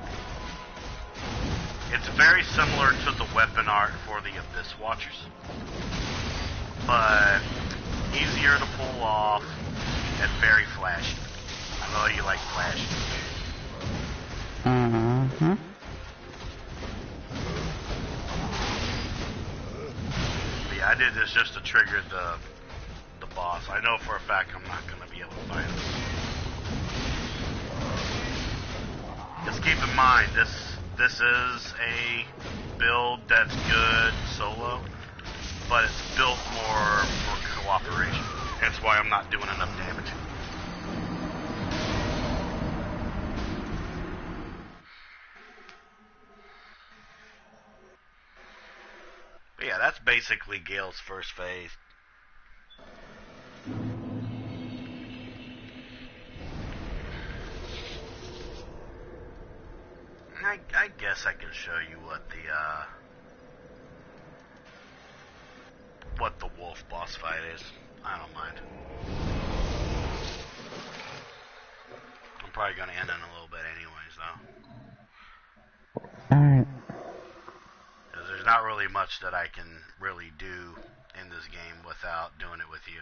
A: It's very similar to the weapon art for the Abyss Watchers, but easier to pull off and very flashy. I know you like flashy.
C: Mm-hmm.
A: But yeah, I did this just to trigger the boss. I know for a fact I'm not going to be able to fight him. Just keep in mind, this is a build that's good solo, but it's built more for cooperation. That's why I'm not doing enough damage. But yeah, that's basically Gale's first phase. I guess I can show you what the wolf boss fight is. I don't mind. I'm probably gonna end in a little bit anyways, though. not really much that I can really do in this game without doing it with you.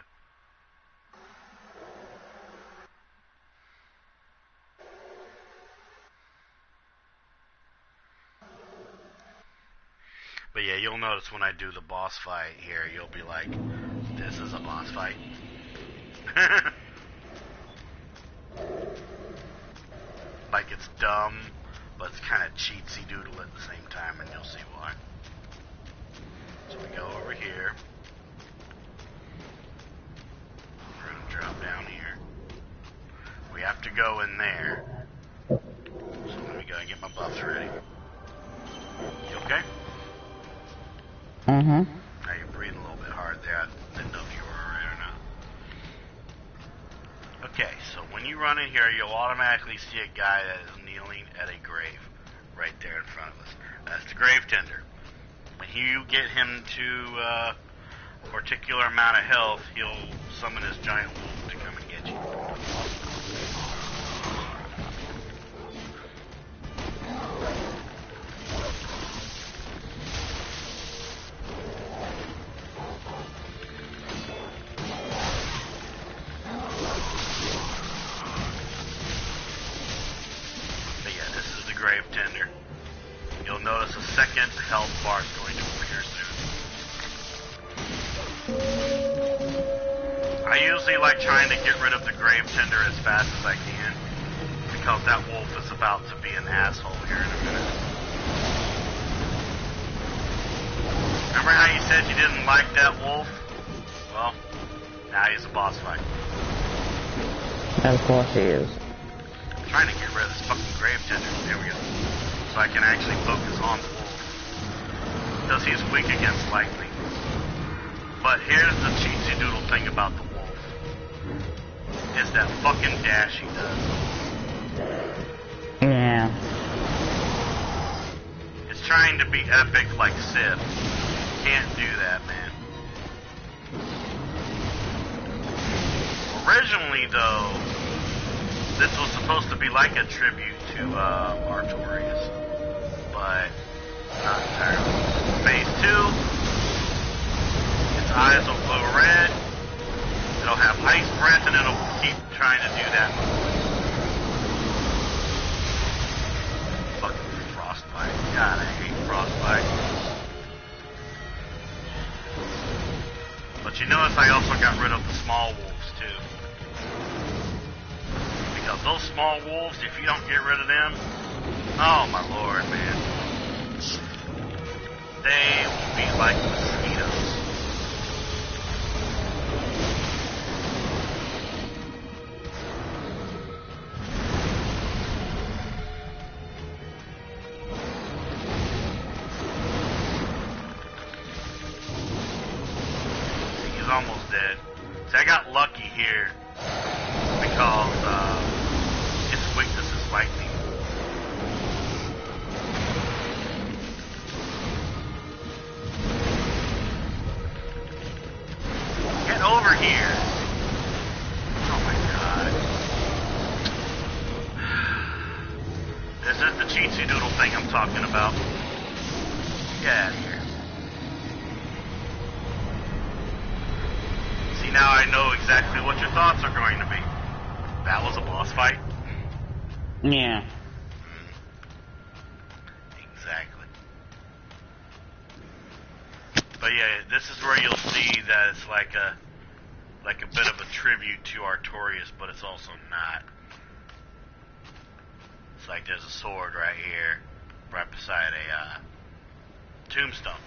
A: But yeah, you'll notice when I do the boss fight here, you'll be like, this is a boss fight. Like it's dumb, but it's kind of cheatsy doodle at the same time, and you'll see why. So we go over here. We're going to drop down here. We have to go in there. So let me go and get my buffs ready. You okay?
C: Mm-hmm.
A: Now you're breathing a little bit hard there. I didn't know if you were alright or not. Okay, so when you run in here, you'll automatically see a guy that is kneeling at a grave right there in front of us. That's the grave tender. When you get him to a particular amount of health, he'll summon his giant wolf to come and get you. Grave tender. You'll notice a second health bar is going to appear soon. I usually like trying to get rid of the grave tender as fast as I can, because that wolf is about to be an asshole here in a minute. Remember how you said you didn't like that wolf? Well, now he's a boss fight.
C: Of course he is.
A: Trying to get rid of this fucking grave tender. There we go. So I can actually focus on the wolf. Because he's weak against lightning. But here's the cheatsy doodle thing about the wolf. Is that fucking dash he does.
C: Yeah.
A: It's trying to be epic like Sith. Can't do that, man. Originally, though, this was supposed to be like a tribute to Artorias, but not entirely. Phase 2, its eyes will glow red, it'll have ice breath, and it'll keep trying to do that. Fucking frostbite. God, I hate frostbite. But you notice I also got rid of the small wolves, too. Because those small wolves, if you don't get rid of them, oh my lord, man. They will be like mosquitoes. See, he's almost dead. See, I got lucky here because its weakness is lightning. Get over here! Oh my god. This is the cheatsy doodle thing I'm talking about. Get out of here. See, now I know exactly what your thoughts are going to be. That was a boss fight?
C: Yeah.
A: Exactly. But yeah, this is where you'll see that it's like a bit of a tribute to Artorias, but it's also not. It's like there's a sword right here, right beside a tombstone.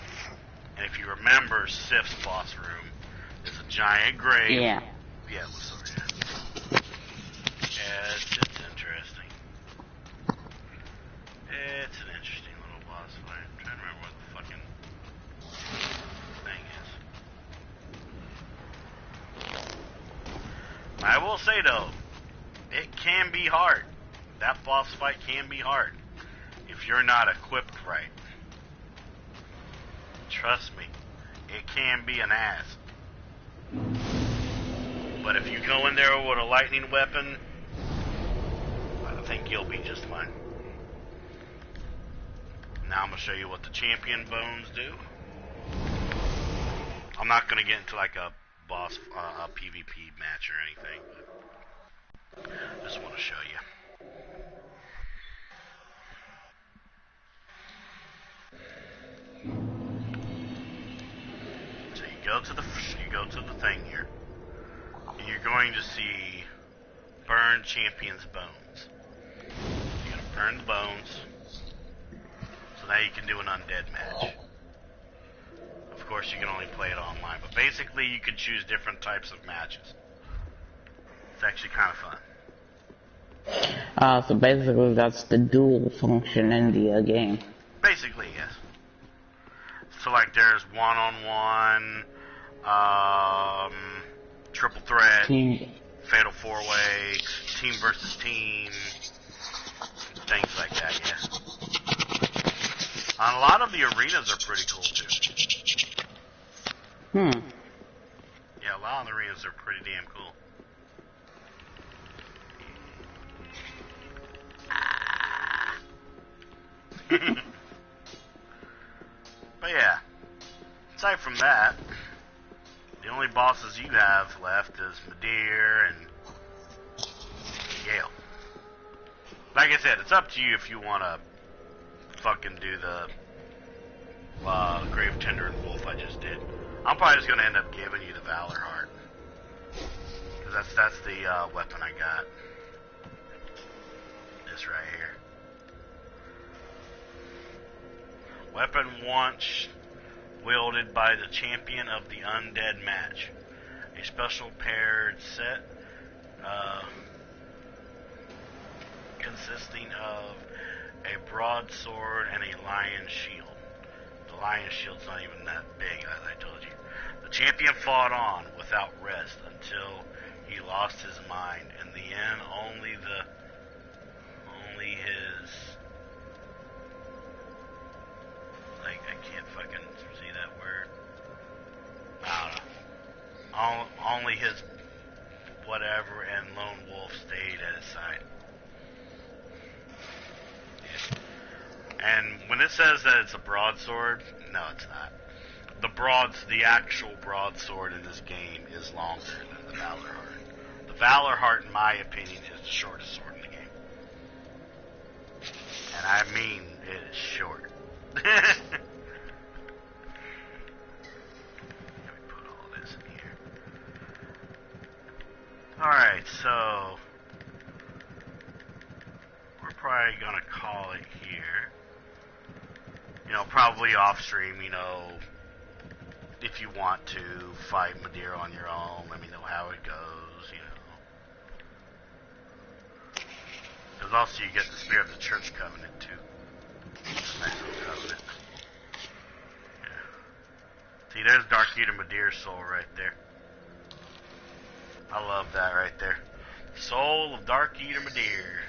A: And if you remember Sif's boss room, there's a giant grave.
C: Yeah.
A: Yeah, what's over here? Yeah, it's interesting. It's an interesting little boss fight. I'm trying to remember what the fucking thing is. I will say though, it can be hard. That boss fight can be hard if you're not equipped right. Trust me, it can be an ass. But if you go in there with a lightning weapon, I think you'll be just fine. Now I'm going to show you what the champion bones do. I'm not going to get into like a boss, a PvP match or anything, but just want to show you. So you go to the thing here, and you're going to see burn champion's bones. You're going to burn the bones, so now you can do an undead match. Of course, you can only play it online, but basically you can choose different types of matches. It's actually kind of fun.
C: So basically that's the dual function in the game.
A: Basically, yes. So like there's one-on-one, triple threat,
C: Team.
A: fatal four-way, team versus team, things like that, yeah. A lot of the arenas are pretty cool too. Yeah, a lot of the arenas are pretty damn cool. But yeah, aside from that, the only bosses you have left is Midir and Gale. Like I said, it's up to you if you want to fucking do the Grave Tender and Wolf I just did. I'm probably just going to end up giving you the Valor Heart. Because that's the weapon I got. This right here. Weapon once wielded by the champion of the undead match. A special paired set consisting of a broadsword and a lion's shield. The lion's shield's not even that big, as I told you. The champion fought on without rest until he lost his mind. In the end, only his... Like, I can't fucking see that word. I don't know. Only his whatever and Lone Wolf stayed at his side. Yeah. And when it says that it's a broadsword, no, it's not. The actual broadsword in this game is longer than the Valor Heart. The Valor Heart, in my opinion, is the shortest sword in the game. And I mean, it is short. Let me put all this in here. Alright, so we're probably gonna call it here. You know, probably off stream, you know, if you want to fight Midir on your own, let me know how it goes, you know. Because also you get the Spirit of the Church Covenant too. Nice little covenant. Yeah. See, there's Dark Eater Midir's soul right there. I love that right there. Soul of Dark Eater Midir.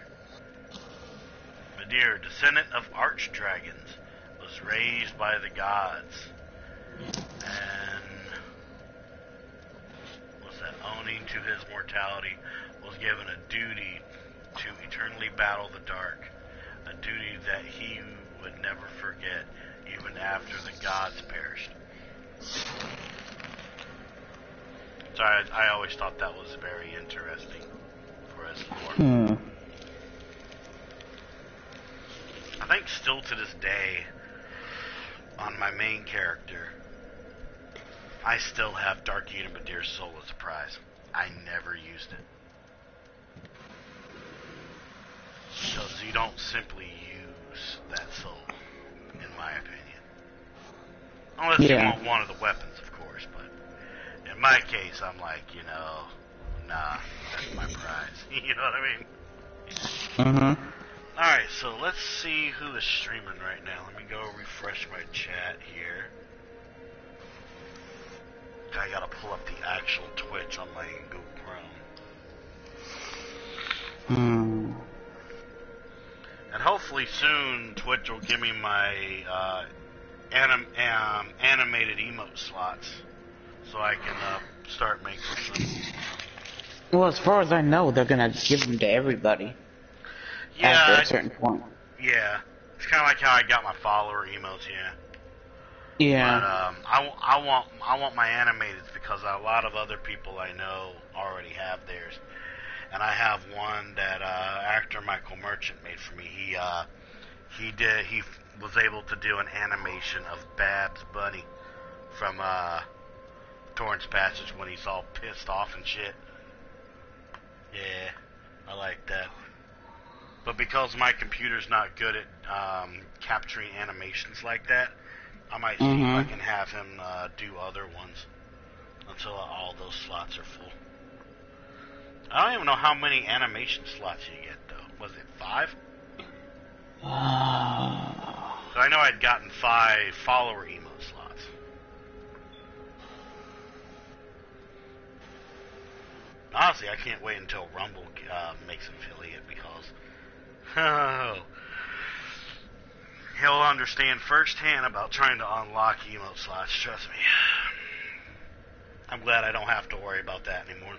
A: Midir, descendant of archdragons, was raised by the gods. And what's that? Owning to his mortality, was given a duty to eternally battle the dark. A duty that he would never forget, even after the gods perished. So I always thought that was very interesting for his lore. I think still to this day, on my main character, I still have Dark Eater Midir's soul as a prize. I never used it. Because you don't simply use that soul, in my opinion. Unless you want one of the weapons, of course, but in my case, I'm like, you know, nah, that's my prize. You know what I mean? Alright, so let's see who is streaming right now. Let me go refresh my chat here. I gotta pull up the actual Twitch on my Google Chrome. And hopefully soon Twitch will give me my animated emote slots so I can start making some.
C: Well, as far as I know, they're gonna give them to everybody.
A: Yeah,
C: after a certain point.
A: Yeah, It's kind of like how I got my follower emotes, yeah.
C: Yeah.
A: But I want my animateds because a lot of other people I know already have theirs, and I have one that actor Michael Merchant made for me. He was able to do an animation of Babs Bunny from Torrance Passage when he's all pissed off and shit. Yeah, I like that. But because my computer's not good at capturing animations like that, I might see if I can have him do other ones until all those slots are full. I don't even know how many animation slots you get, though. Was it 5? So I know I'd gotten 5 follower emote slots. Honestly, I can't wait until Rumble makes an affiliate because he'll understand firsthand about trying to unlock emote slots, trust me. I'm glad I don't have to worry about that anymore.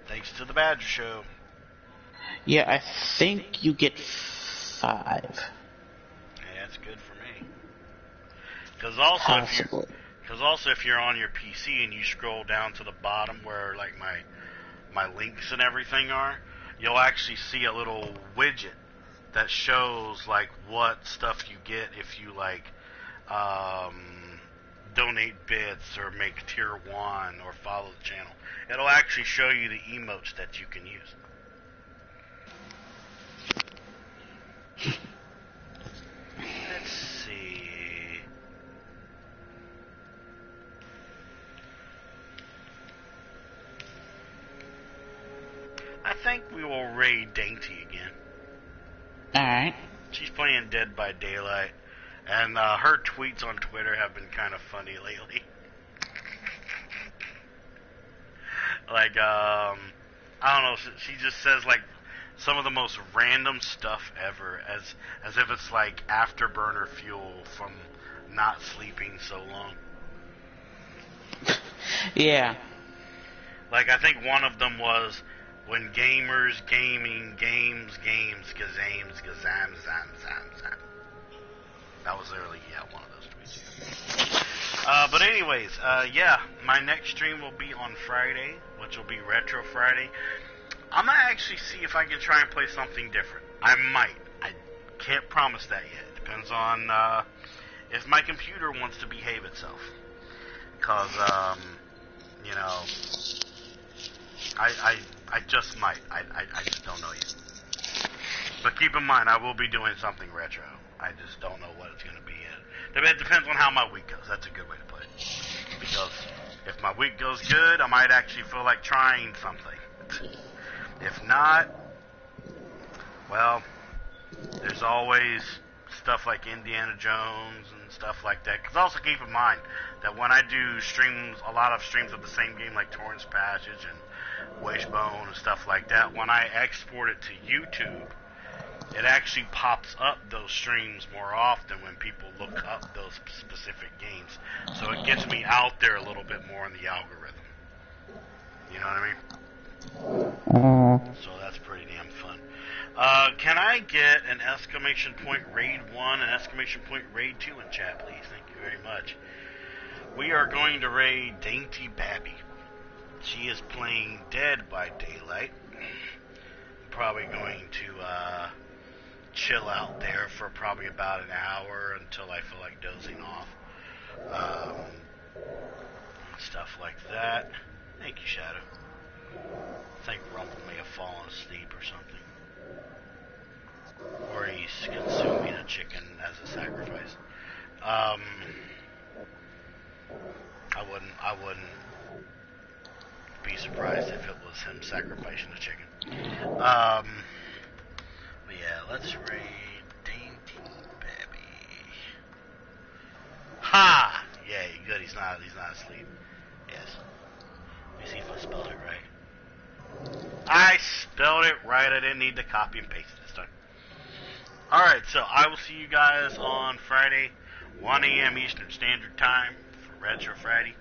A: Thanks to the Badger Show.
C: Yeah, I think you get 5.
A: Yeah, that's good for me. Because also, if you're on your PC and you scroll down to the bottom where like my links and everything are, you'll actually see a little widget that shows like what stuff you get if you like donate bits or make tier 1 or follow the channel. It'll actually show you the emotes that you can use. Let's see. I think we will raid Dainty again.
C: Alright.
A: She's playing Dead by Daylight, and her tweets on Twitter have been kind of funny lately. Like, I don't know, she just says, like, some of the most random stuff ever, as if it's, like, afterburner fuel from not sleeping so long.
C: Yeah.
A: Like, I think one of them was, when gamers, gaming, games, gazames, gazam, zam, zam, zam. That was literally, one of those tweets. But anyways, yeah, my next stream will be on Friday, which will be Retro Friday. I'm going to actually see if I can try and play something different. I might. I can't promise that yet. It depends on if my computer wants to behave itself. Because, I just might. I just don't know yet. But keep in mind, I will be doing something retro. I just don't know what it's going to be yet. It depends on how my week goes. That's a good way to put it. Because if my week goes good, I might actually feel like trying something. If not, well, there's always stuff like Indiana Jones and stuff like that. Because also keep in mind that when I do streams, a lot of streams of the same game like Torrance Passage and Wishbone and stuff like that, when I export it to YouTube, it actually pops up those streams more often when people look up those specific games. So it gets me out there a little bit more in the algorithm. You know what I mean? So that's pretty damn fun. Can I get an exclamation point raid 1 and exclamation point raid 2 in chat, please? Thank you very much. We are going to raid Dainty Babby. She is playing Dead by Daylight. I'm probably going to chill out there for probably about an hour until I feel like dozing off. Stuff like that. Thank you, Shadow. I think Rumble may have fallen asleep or something. Or he's consuming a chicken as a sacrifice. I wouldn't be surprised if it was him sacrificing a chicken. But yeah, let's raid Dainty Babby. Ha! Yeah, good. He's not asleep. Yes. Let me see if I spelled it right. I spelled it right. I didn't need to copy and paste it this time. Alright, so I will see you guys on Friday, 1 a.m. Eastern Standard Time for Retro Friday.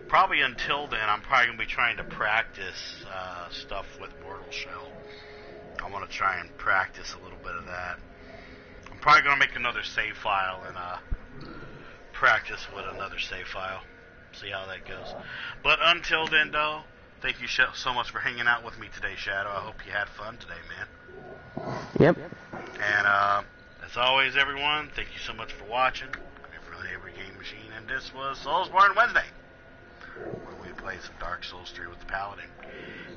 A: Probably until then, I'm probably going to be trying to practice stuff with Mortal Shell. I want to try and practice a little bit of that. I'm probably going to make another save file and practice with another save file. See how that goes. But until then, though, thank you so much for hanging out with me today, Shadow. I hope you had fun today, man.
B: Yep.
A: And as always, everyone, thank you so much for watching. I'm your friendly Every Game Machine, and this was Soulsborne Wednesday, where we play some Dark Souls 3 with the Paladin.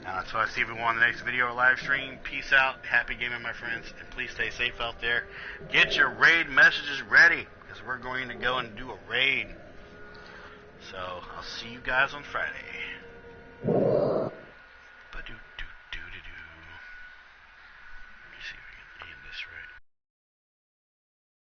A: And until I see everyone in the next video or live stream, peace out, happy gaming, my friends, and please stay safe out there. Get your raid messages ready, because we're going to go and do a raid. So, I'll see you guys on Friday.